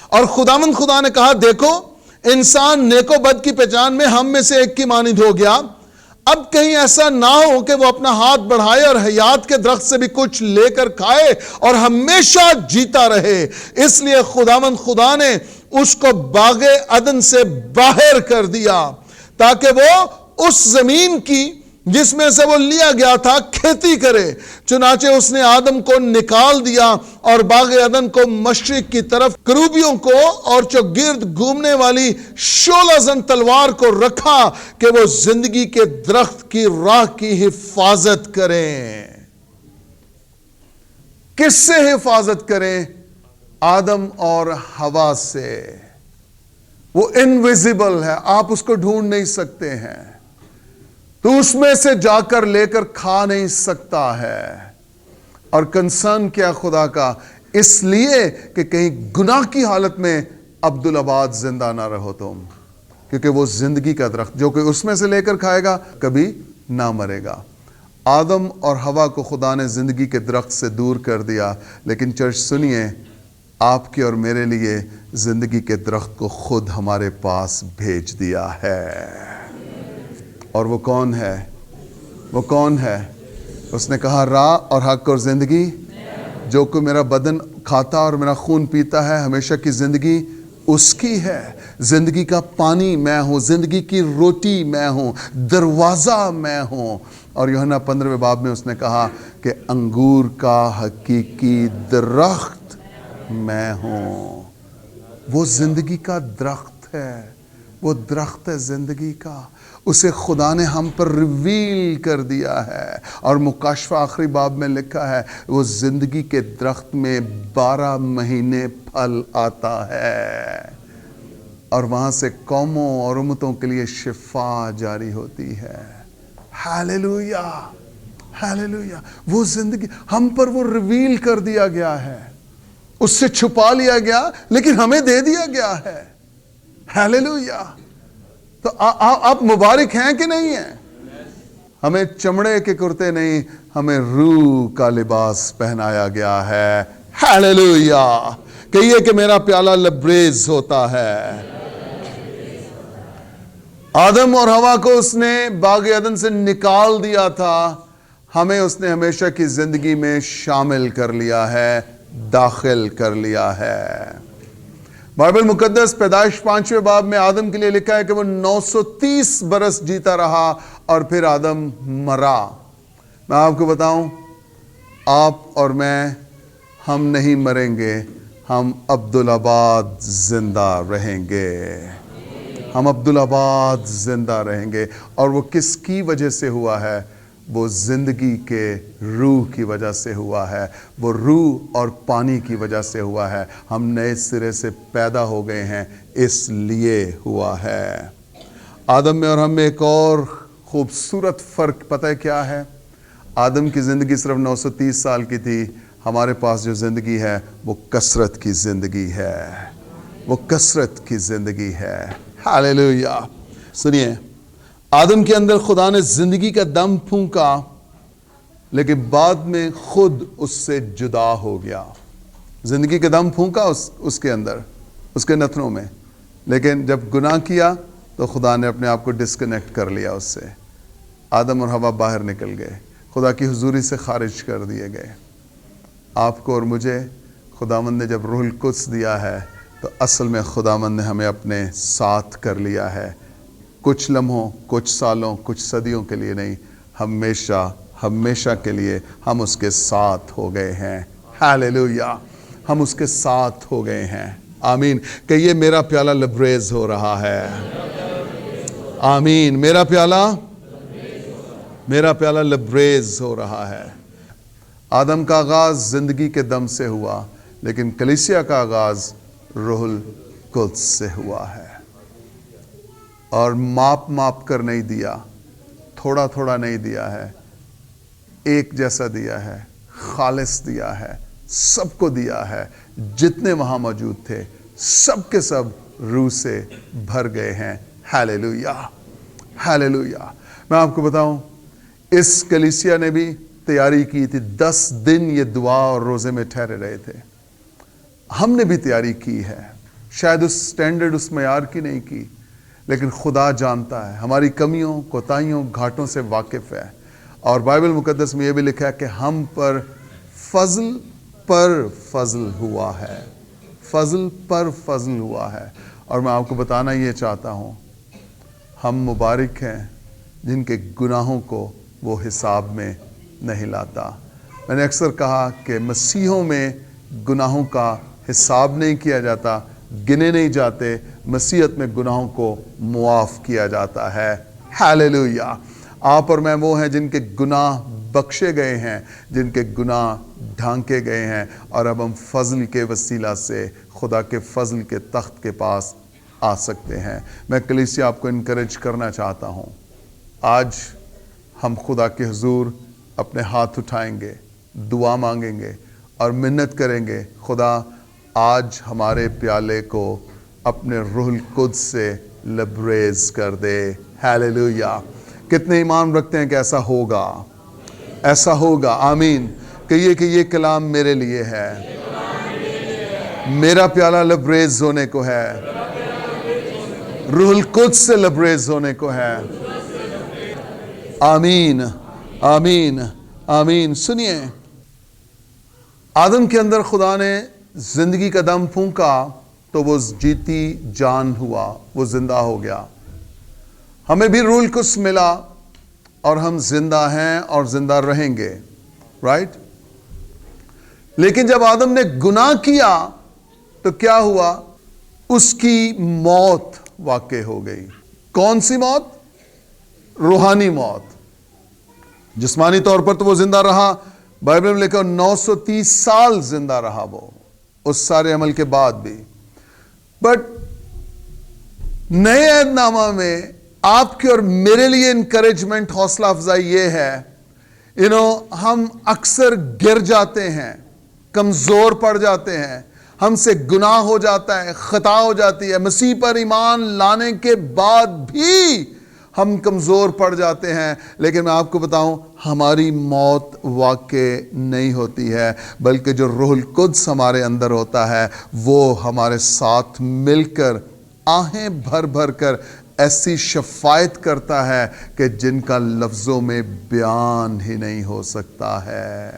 اور خدا نے کہا، دیکھو انسان نیک و بد کی پہچان میں ہم میں سے ایک کی مانند ہو گیا. اب کہیں ایسا نہ ہو کہ وہ اپنا ہاتھ بڑھائے اور حیات کے درخت سے بھی کچھ لے کر کھائے اور ہمیشہ جیتا رہے. اس لیے خدا نے اس کو باغ عدن سے باہر کر دیا تاکہ وہ اس زمین کی جس میں سے وہ لیا گیا تھا کھیتی کرے. چنانچہ اس نے آدم کو نکال دیا اور باغ عدن کو مشرق کی طرف کروبیوں کو اور چوگرد گھومنے والی 16 زن تلوار کو رکھا کہ وہ زندگی کے درخت کی راہ کی حفاظت کریں. کس سے حفاظت کریں؟ آدم اور حوا سے، وہ انویزیبل ہے، آپ اس کو ڈھونڈ نہیں سکتے ہیں، تو اس میں سے جا کر لے کر کھا نہیں سکتا ہے۔ اور کنسرن کیا خدا کا؟ اس لیے کہ کہیں گناہ کی حالت میں عبدالآباد زندہ نہ رہو تم، کیونکہ وہ زندگی کا درخت جو کہ اس میں سے لے کر کھائے گا کبھی نہ مرے گا۔ آدم اور حوا کو خدا نے زندگی کے درخت سے دور کر دیا، لیکن چرچ سنیے، آپ کے اور میرے لیے زندگی کے درخت کو خود ہمارے پاس بھیج دیا ہے۔ اور وہ کون ہے؟ وہ کون ہے؟ اس نے کہا راہ اور حق اور زندگی، جو کوئی میرا بدن کھاتا اور میرا خون پیتا ہے ہمیشہ کی زندگی اس کی ہے۔ زندگی کا پانی میں ہوں، زندگی کی روٹی میں ہوں، دروازہ میں ہوں۔ اور یوحنا 15 باب میں اس نے کہا کہ انگور کا حقیقی درخت میں ہوں۔ وہ زندگی کا درخت ہے، وہ درخت ہے زندگی کا، اسے خدا نے ہم پر ریویل کر دیا ہے۔ اور مکاشفہ آخری باب میں لکھا ہے وہ زندگی کے درخت میں 12 مہینے پھل آتا ہے، اور وہاں سے قوموں اور امتوں کے لیے شفا جاری ہوتی ہے۔ Hallelujah, hallelujah. وہ زندگی ہم پر وہ ریویل کر دیا گیا ہے، اس سے چھپا لیا گیا لیکن ہمیں دے دیا گیا ہے۔ ہاللویا۔ تو آپ مبارک ہیں کہ نہیں ہیں؟ ہمیں چمڑے کے کرتے نہیں، ہمیں روح کا لباس پہنایا گیا ہے۔ ہاللویا۔ کہیے کہ میرا پیالہ لبریز ہوتا ہے۔ آدم اور حوا کو اس نے باغ عدن سے نکال دیا تھا، ہمیں اس نے ہمیشہ کی زندگی میں شامل کر لیا ہے، داخل کر لیا ہے۔ بائبل مقدس پیدائش 5ویں باب میں آدم کے لیے لکھا ہے کہ وہ 930 برس جیتا رہا اور پھر آدم مرا۔ میں آپ کو بتاؤں، آپ اور میں، ہم نہیں مریں گے، ہم عبدالآباد زندہ رہیں گے۔ ہم عبدالآباد زندہ رہیں گے۔ اور وہ کس کی وجہ سے ہوا ہے؟ وہ زندگی کے روح کی وجہ سے ہوا ہے، وہ روح اور پانی کی وجہ سے ہوا ہے۔ ہم نئے سرے سے پیدا ہو گئے ہیں، اس لیے ہوا ہے۔ آدم میں اور ہم میں ایک اور خوبصورت فرق پتہ ہے کیا ہے؟ آدم کی زندگی صرف 930 سال کی تھی، ہمارے پاس جو زندگی ہے وہ کثرت کی زندگی ہے، وہ کثرت کی زندگی ہے۔ ہاللویا۔ سنیے، آدم کے اندر خدا نے زندگی کا دم پھونکا، لیکن بعد میں خود اس سے جدا ہو گیا۔ زندگی کا دم پھونکا اس کے اندر، اس کے نتنوں میں، لیکن جب گناہ کیا تو خدا نے اپنے آپ کو ڈسکنیکٹ کر لیا اس سے۔ آدم اور حوا باہر نکل گئے، خدا کی حضوری سے خارج کر دیے گئے۔ آپ کو اور مجھے خداوند نے جب روح القدس دیا ہے تو اصل میں خداوند نے ہمیں اپنے ساتھ کر لیا ہے، کچھ لمحوں، کچھ سالوں، کچھ صدیوں کے لیے نہیں، ہمیشہ ہمیشہ کے لیے ہم اس کے ساتھ ہو گئے ہیں۔ ہاللویا۔ ہم اس کے ساتھ ہو گئے ہیں۔ آمین۔ کہ یہ میرا پیالہ لبریز ہو رہا ہے۔ آمین۔ میرا پیالہ لبریز ہو رہا ہے۔ آدم کا آغاز زندگی کے دم سے ہوا، لیکن کلیسیا کا آغاز روح القدس سے ہوا ہے۔ اور ماپ کر نہیں دیا، تھوڑا تھوڑا نہیں دیا ہے، ایک جیسا دیا ہے، خالص دیا ہے، سب کو دیا ہے۔ جتنے وہاں موجود تھے سب کے سب روح سے بھر گئے ہیں۔ Hallelujah, hallelujah. میں آپ کو بتاؤں، اس کلیسیا نے بھی تیاری کی تھی، 10 دن یہ دعا اور روزے میں ٹھہرے رہے تھے۔ ہم نے بھی تیاری کی ہے، شاید اس سٹینڈرڈ، اس معیار کی نہیں کی، لیکن خدا جانتا ہے، ہماری کمیوں، کوتاہیوں، گھاٹوں سے واقف ہے۔ اور بائبل مقدس میں یہ بھی لکھا ہے کہ ہم پر فضل پر فضل ہوا ہے، فضل پر فضل ہوا ہے۔ اور میں آپ کو بتانا یہ چاہتا ہوں، ہم مبارک ہیں جن کے گناہوں کو وہ حساب میں نہیں لاتا۔ میں نے اکثر کہا کہ مسیحوں میں گناہوں کا حساب نہیں کیا جاتا، گنے نہیں جاتے، مسیحیت میں گناہوں کو معاف کیا جاتا ہے۔ ہاللویا۔ آپ اور میں وہ ہیں جن کے گناہ بخشے گئے ہیں، جن کے گناہ ڈھانکے گئے ہیں، اور اب ہم فضل کے وسیلہ سے خدا کے فضل کے تخت کے پاس آ سکتے ہیں۔ میں کلیسیا آپ کو انکریج کرنا چاہتا ہوں، آج ہم خدا کے حضور اپنے ہاتھ اٹھائیں گے، دعا مانگیں گے اور منت کریں گے، خدا آج ہمارے پیالے کو اپنے روح القدس سے لبریز کر دے۔ ہیلیلویا! کتنے ایمان رکھتے ہیں کہ ایسا ہوگا؟ ایسا ہوگا، آمین۔ کہیے کہ یہ کلام میرے لیے ہے، میرا پیالہ لبریز ہونے کو ہے، روح القدس سے لبریز ہونے کو ہے۔ آمین، آمین، آمین۔ سنیے، آدم کے اندر خدا نے زندگی کا دم پھونکا تو وہ جیتی جان ہوا، وہ زندہ ہو گیا۔ ہمیں بھی روح القدس ملا اور ہم زندہ ہیں اور زندہ رہیں گے، رائٹ؟ لیکن جب آدم نے گناہ کیا تو کیا ہوا؟ اس کی موت واقع ہو گئی۔ کون سی موت؟ روحانی موت۔ جسمانی طور پر تو وہ زندہ رہا، بائبل میں لکھا 930 سال زندہ رہا وہ، اس سارے عمل کے بعد بھی۔ بٹ نئے عہد نامہ میں آپ کے اور میرے لیے انکریجمنٹ، حوصلہ افزائی یہ ہے، ہم اکثر گر جاتے ہیں، کمزور پڑ جاتے ہیں، ہم سے گناہ ہو جاتا ہے، خطا ہو جاتی ہے، مسیح پر ایمان لانے کے بعد بھی ہم کمزور پڑ جاتے ہیں۔ لیکن میں آپ کو بتاؤں، ہماری موت واقع نہیں ہوتی ہے، بلکہ جو روح القدس ہمارے اندر ہوتا ہے وہ ہمارے ساتھ مل کر آہیں بھر بھر کر ایسی شفاعت کرتا ہے کہ جن کا لفظوں میں بیان ہی نہیں ہو سکتا ہے۔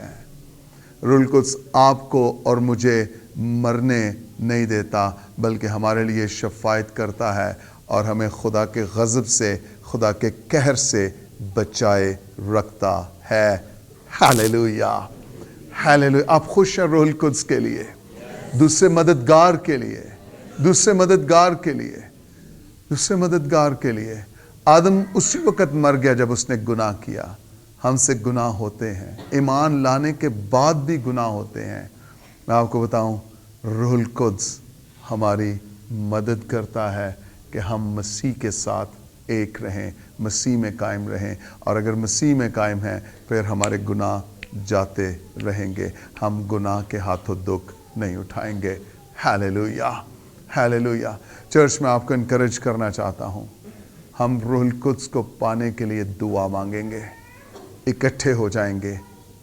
روح القدس آپ کو اور مجھے مرنے نہیں دیتا، بلکہ ہمارے لیے شفاعت کرتا ہے اور ہمیں خدا کے غضب سے، خدا کے قہر سے بچائے رکھتا ہے۔ Hallelujah, hallelujah. آپ خوش ہیں روح القدس کے لیے، دوسرے مددگار کے لیے، دوسرے مددگار کے لیے، دوسرے مددگار کے لیے۔ آدم اسی وقت مر گیا جب اس نے گناہ کیا۔ ہم سے گناہ ہوتے ہیں، ایمان لانے کے بعد بھی گناہ ہوتے ہیں۔ میں آپ کو بتاؤں، روح القدس ہماری مدد کرتا ہے کہ ہم مسیح کے ساتھ ایک رہیں، مسیح میں قائم رہیں، اور اگر مسیح میں قائم ہیں پھر ہمارے گناہ جاتے رہیں گے، ہم گناہ کے ہاتھوں دکھ نہیں اٹھائیں گے۔ Hallelujah, hallelujah. چرچ میں آپ کو انکریج کرنا چاہتا ہوں، ہم روح القدس کو پانے کے لیے دعا مانگیں گے، اکٹھے ہو جائیں گے،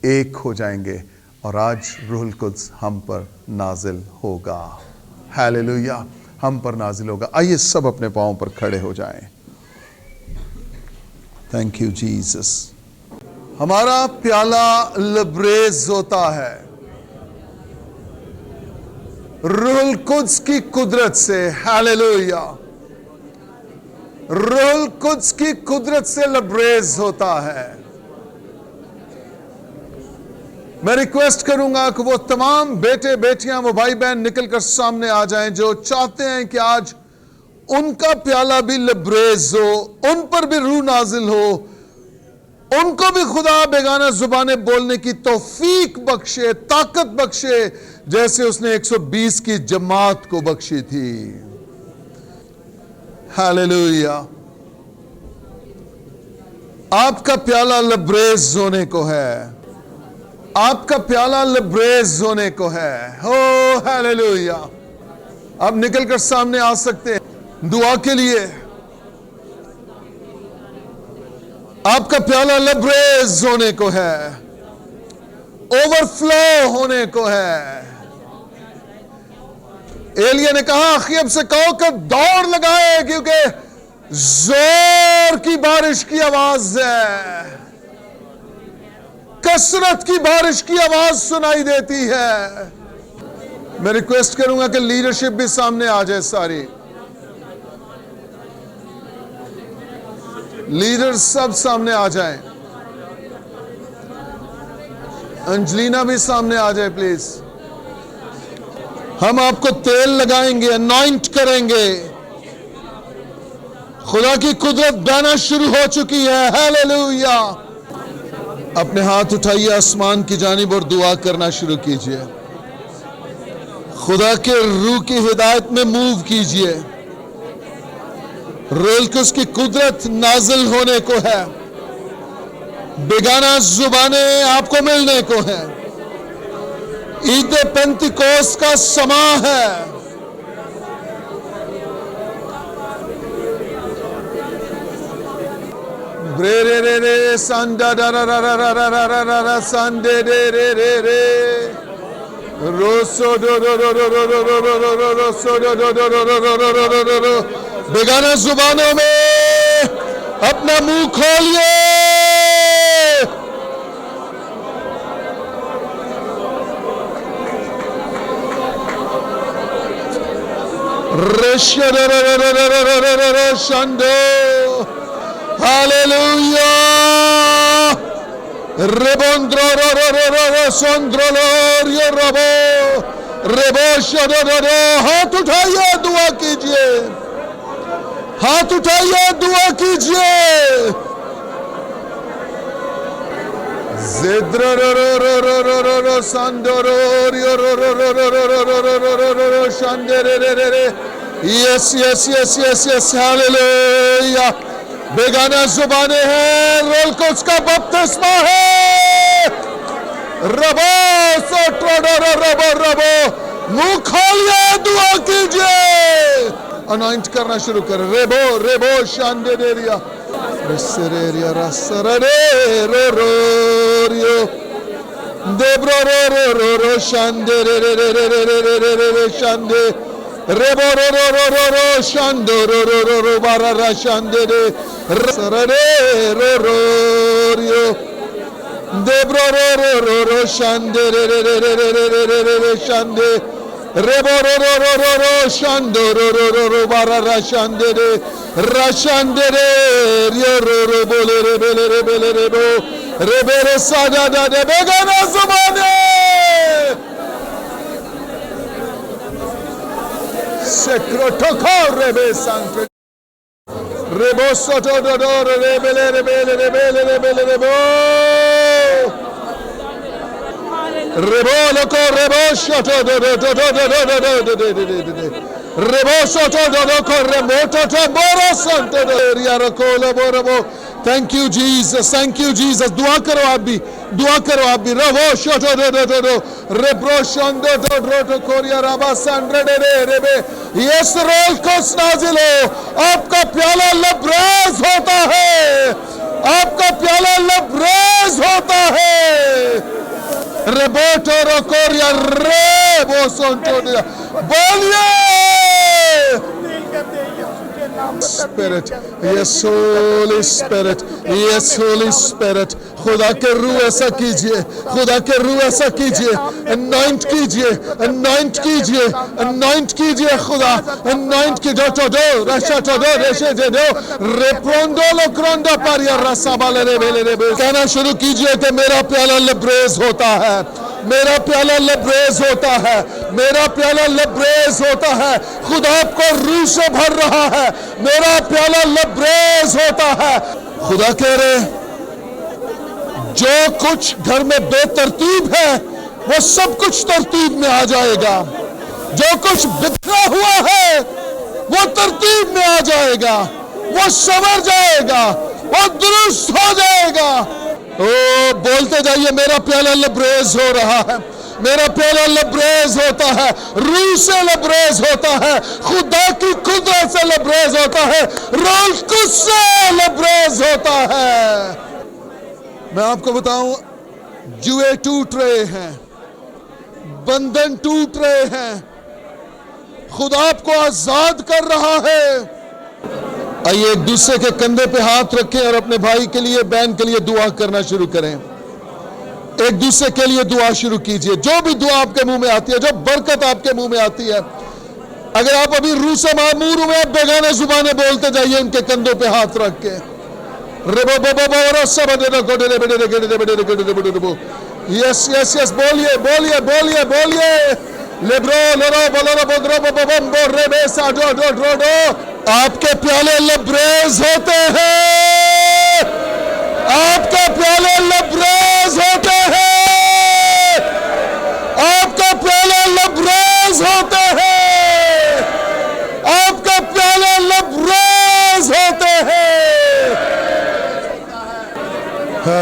ایک ہو جائیں گے، اور آج روح القدس ہم پر نازل ہوگا۔ ہیلیلویا، ہم پر نازل ہوگا۔ آئیے سب اپنے پاؤں پر کھڑے ہو جائیں۔ Thank you Jesus. ہمارا پیالہ لبریز ہوتا ہے روح القدس کی قدرت سے۔ ہیلیلویا، روح القدس کی قدرت سے لبریز ہوتا ہے۔ میں ریکویسٹ کروں گا کہ وہ تمام بیٹے بیٹیاں، وہ بھائی بہن نکل کر سامنے آ جائیں جو چاہتے ہیں کہ آج ان کا پیالہ بھی لبریز ہو، ان پر بھی روح نازل ہو، ان کو بھی خدا بیگانہ زبانیں بولنے کی توفیق بخشے، طاقت بخشے، جیسے اس نے 120 کی جماعت کو بخشی تھی۔ ہیلیلویا۔ آپ کا پیالہ لبریز ہونے کو ہے، آپ کا پیالہ لبریز ہونے کو ہے۔ ہو ہیلیلویا۔ آپ نکل کر سامنے آ سکتے ہیں دعا کے لیے۔ آپ کا پیالہ لبریز ہونے کو ہے، اوور فلو ہونے کو ہے۔ ایلیا نے کہا اخیب سے کہو کہ دوڑ لگائے، کیونکہ زور کی بارش کی آواز ہے، کثرت کی بارش کی آواز سنائی دیتی ہے۔ میں ریکویسٹ کروں گا کہ لیڈرشپ بھی سامنے آ جائے، ساری لیڈر سب سامنے آ جائیں۔ انجلینا بھی سامنے آ جائے پلیز۔ ہم آپ کو تیل لگائیں گے، انوائنٹ کریں گے۔ خدا کی قدرت بہنا شروع ہو چکی ہے۔ ہیلیلویا، اپنے ہاتھ اٹھائیے آسمان کی جانب اور دعا کرنا شروع کیجئے. خدا کے روح کی ہدایت میں موو کیجئے. روح القدس کی قدرت نازل ہونے کو ہے. بیگانہ زبانیں آپ کو ملنے کو ہیں. عید پینتیکوست کا سما ہے. رے رے رے رے سانڈا را را را را را را را را را سانڈے رے رے رے رے رو سو دو دو دو دو دو دو دو دو دو دو دو سو دو دو دو دو دو دو دو دو دو دو. بیگانہ زبانوں میں اپنا منہ کھولیے. شندو ہاللویا. ریبوندرو رو رو رو رو رو سندرو لوریو ربو ریبو شدو دو دو. ہاتھ اٹھائیے دعا کیجئے. ہاتھ اٹھائیے دعا کیجئے. زدرو رو رو رو رو رو رو رو سندو رو ریو رو رو رو رو رو رو رو رو رو رو رو شندے رے رے رے رے. یس یس یس یس یس ہاللویا. بیگانہ زبانیں ہیں. روح القدس کا بپتسمہ ہے. ربو سوٹرو رو ربو ربو. منہ کھولیے دعا کیجئے. انوائنٹ کرنا شروع کر. ریبو ریبو شاندے دے ریا رسرے ریا رسرے رو رو ریو دیبرو رو رو رو رو شاندے رے رے رے رے رے رے رے رے رے شاندے ریبو رو رو رو رو رو شاندو رو رو رو رو بارا را شاندے رے رسرے رو رو ریو دیبرو رو رو رو رو شاندے رے رے رے رے رے رے رے رے رے شاندے ریبو رو رو رو رو رو شاندو رو رو رو رو بارا را شاندے رے را شاندے رے ریو رو رو بولے رے بولے رے بولے رے بو رے بے سادا دا دے. بیگانہ زبانے سکرو ٹھکو رے بے سانکر رے بو سوٹو دو دو رے بلے رے بلے رے بلے رے بلے رے بو ریبو لکو ریبو شوٹو دو دو دو دو دو دو دو دو دو دو دو دو ریبو شوٹو دو دو کو ریبو ٹوٹو بورو سنٹو دو ریا رکو لبو ربو. Thank you Jesus. Thank you Jesus. دعا کرو آپ بھی. دعا کرو آپ بھی. ربو شوٹو دو دو دو دو ریبرو شندو دو دو دو کوریا رابا سنڈرے دے دے ریبے. یس روح القدس نازل ہو. آپ کا پیالہ لبریز ہوتا ہے. آپ کا پیالہ لبریز ہوتا ہے. ریبوٹو روکوریا ریبو سنٹو دیا بولیے. اسپیرٹ یس ہولی اسپیرٹ یس ہولی اسپیرٹ. خدا کے روح ایسا کیجئے. خدا کے روح ایسا کیجئے. انوائنٹ کیجئے. انوائنٹ کیجئے. انوائنٹ کیجئے. خدا انوائنٹ کی دو تو دو رشا تو دو ریشے دے دو ریپروندو لو کروندو پاریا رسا بالے رے بلے رے بے. کہنا شروع کیجئے کہ میرا پیالہ لبریز ہوتا ہے. میرا پیالہ لبریز ہوتا ہے. میرا پیالہ لبریز ہوتا ہے. خدا آپ کو روح سے بھر رہا ہے. میرا پیالہ لبریز ہوتا ہے. خدا کہہ رہے جو کچھ گھر میں بے ترتیب ہے وہ سب کچھ ترتیب میں آ جائے گا. جو کچھ بکھرا ہوا ہے وہ ترتیب میں آ جائے گا. وہ سنور جائے گا. وہ درست ہو جائے گا. بولتے جائیے میرا پیالہ لبریز ہو رہا ہے. میرا پیالہ لبریز ہوتا ہے. روح سے لبریز ہوتا ہے. خدا کی قدرت سے لبریز ہوتا ہے. روح القدس سے لبریز ہوتا ہے. میں آپ کو بتاؤں جوئے ٹوٹ رہے ہیں. بندھن ٹوٹ رہے ہیں. خدا آپ کو آزاد کر رہا ہے. آئیے ایک دوسرے کے کندھے پہ ہاتھ رکھیں اور اپنے بھائی کے لیے بہن کے لیے دعا کرنا شروع کریں. ایک دوسرے کے لیے دعا شروع کیجئے. جو بھی دعا آپ کے منہ میں آتی ہے, جو برکت آپ کے منہ میں آتی ہے, اگر آپ ابھی روح سے معمور ہوئے آپ بیگانہ زبانیں بولتے جائیے ان کے کندھوں پہ ہاتھ رکھ کے. یس یس یس بولیے بولیے بولیے بولیے. لیبرو لرو بولرو بدرو ببمبو ریبے ساڈو ڈو ڈو ڈو. آپ کے پیالے لبریز ہوتے ہیں. آپ کے پیالے لبریز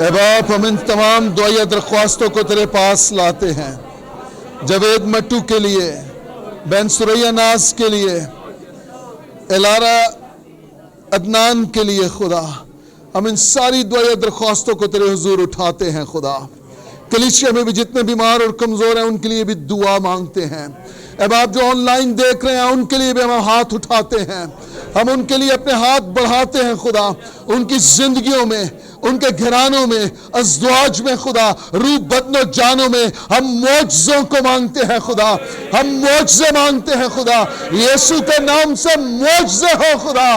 اے باپ ہم ان تمام دعائیہ درخواستوں کو تیرے پاس لاتے ہیں، جاوید مٹو کے لیے، بین سریہ ناز کے لیے، الارا عدنان کے لیے خدا، ہم ان ساری دعائیہ درخواستوں کو تیرے حضور اٹھاتے ہیں خدا۔ کلیسیا میں بھی جتنے بیمار اور کمزور ہیں ان کے لیے بھی دعا مانگتے ہیں۔ اے باپ جو آن لائن دیکھ رہے ہیں ان کے لیے بھی ہم ہاتھ اٹھاتے ہیں، ہم ان کے لیے اپنے ہاتھ بڑھاتے ہیں خدا، ان کی زندگیوں میں، ان کے گھرانوں میں، ازدواج میں خدا، روح بدن و جانوں میں ہم معجزوں کو مانگتے ہیں خدا، ہم معجزے مانگتے ہیں خدا، یسوع کے نام سے معجزے ہو خدا،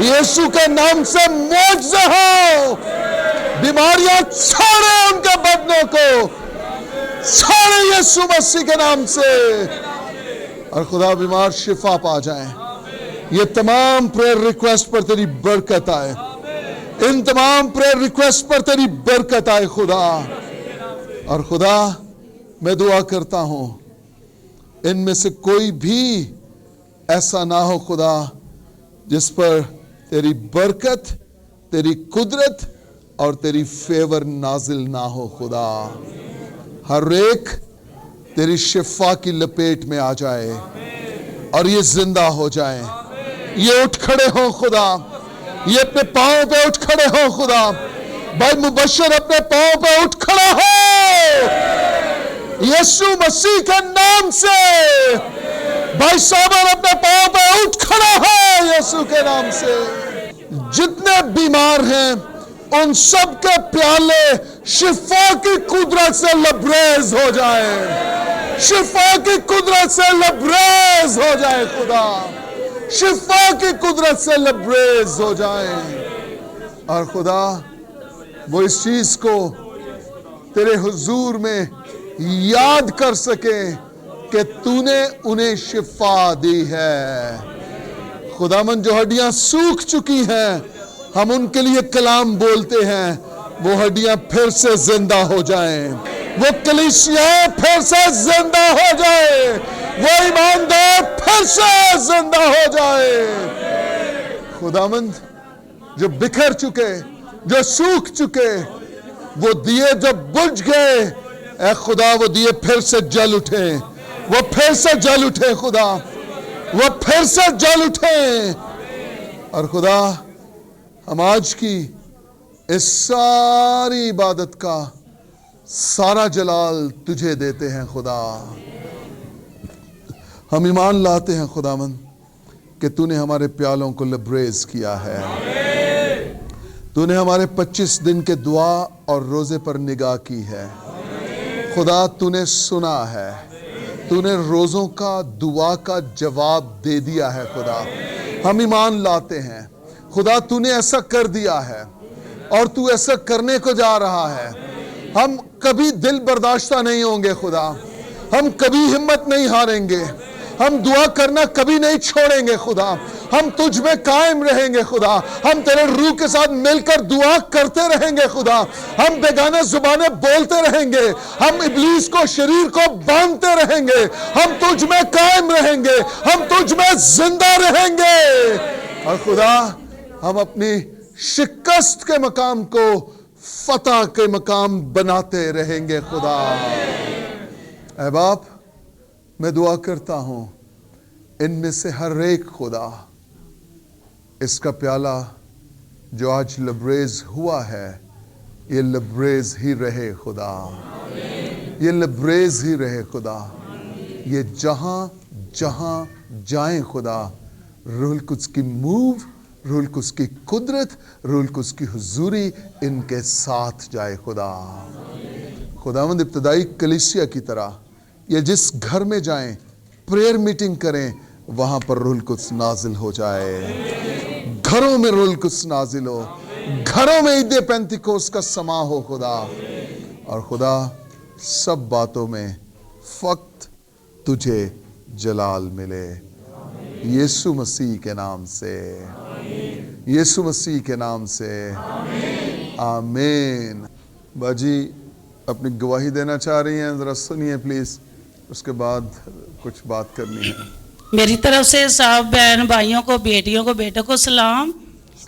یسوع کے نام سے معجزے ہو، بیماریاں چھوڑے ان کے بدنوں کو، چھوڑے یسوع مسیح کے نام سے، اور خدا بیمار شفا پا جائیں۔ یہ تمام پریئر ریکویسٹ پر تیری برکت آئے، ان تمام پریئر ریکویسٹ پر تیری برکت آئے خدا۔ اور خدا میں دعا کرتا ہوں ان میں سے کوئی بھی ایسا نہ ہو خدا جس پر تیری برکت، تیری قدرت اور تیری فیور نازل نہ ہو خدا۔ ہر ایک تیری شفا کی لپیٹ میں آ جائے اور یہ زندہ ہو جائیں، یہ اٹھ کھڑے ہوں خدا، یہ اپنے پاؤں پہ اٹھ کھڑے ہوں خدا۔ بھائی مبشر اپنے پاؤں پہ اٹھ کھڑا ہو یسوع مسیح کے نام سے، بھائی صابر اپنے پاؤں پہ اٹھ کھڑا ہو یسوع کے نام سے۔ جتنے بیمار ہیں ان سب کے پیالے شفا کی قدرت سے لبریز ہو جائیں، شفا کی قدرت سے لبریز ہو جائے خدا، شفا کی قدرت سے لبریز ہو جائیں۔ اور خدا وہ اس چیز کو تیرے حضور میں یاد کر سکیں کہ تو نے انہیں شفا دی ہے۔ خداوند جو ہڈیاں سوکھ چکی ہیں ہم ان کے لیے کلام بولتے ہیں، وہ ہڈیاں پھر سے زندہ ہو جائیں، وہ کلیسیاں پھر سے زندہ ہو جائے، وہ ایماندار پھر سے زندہ ہو جائے۔ خداوند جو بکھر چکے، جو سوکھ چکے، وہ دیے جو بجھ گئے، اے خدا وہ دیے پھر سے جل اٹھے، وہ پھر سے جل اٹھے خدا، وہ پھر سے جل اٹھے۔ اور خدا ہم آج کی اس ساری عبادت کا سارا جلال تجھے دیتے ہیں خدا۔ ہم ایمان لاتے ہیں خداوند کہ تو نے ہمارے پیالوں کو لبریز کیا ہے، تو نے ہمارے 25 دن کے دعا اور روزے پر نگاہ کی ہے خدا، تو نے سنا ہے، تو نے روزوں کا دعا کا جواب دے دیا ہے خدا۔ ہم ایمان لاتے ہیں خدا تو نے ایسا کر دیا ہے اور تو ایسا کرنے کو جا رہا ہے۔ ہم کبھی دل برداشتہ نہیں ہوں گے خدا، ہم کبھی ہمت نہیں ہاریں گے، ہم دعا کرنا کبھی نہیں چھوڑیں گے خدا، ہم تجھ میں قائم رہیں گے خدا، ہم تیرے روح کے ساتھ مل کر دعا کرتے رہیں گے خدا، ہم بیگانہ زبانیں بولتے رہیں گے، ہم ابلیس کو شریر کو باندھتے رہیں گے، ہم تجھ میں قائم رہیں گے، ہم تجھ میں زندہ رہیں گے۔ اور خدا ہم اپنی شکست کے مقام کو فتح کے مقام بناتے رہیں گے خدا۔ اے باپ میں دعا کرتا ہوں ان میں سے ہر ایک خدا اس کا پیالہ جو آج لبریز ہوا ہے یہ لبریز ہی رہے خدا، یہ لبریز ہی رہے خدا، یہ جہاں جہاں جائیں خدا روح القدس کی موو، روح القدس کی قدرت، روح القدس کی حضوری ان کے ساتھ جائے خدا۔ خداوند ابتدائی کلیسیا کی طرح یہ جس گھر میں جائیں پریئر میٹنگ کریں وہاں پر روح القدس نازل ہو جائے، گھروں میں روح القدس نازل ہو، گھروں میں عید پینتیکوس کا سما ہو خدا، اور خدا سب باتوں میں فقط تجھے جلال ملے، یسوع مسیح کے نام سے، یسوع مسیح کے نام سے، آمین۔ باجی اپنی گواہی دینا چاہ رہی ہیں، ذرا سنیے پلیز، اس کے بعد کچھ بات کرنی ہے۔
میری طرف سے سب بہن بھائیوں کو، بیٹیوں کو، بیٹوں کو سلام۔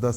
10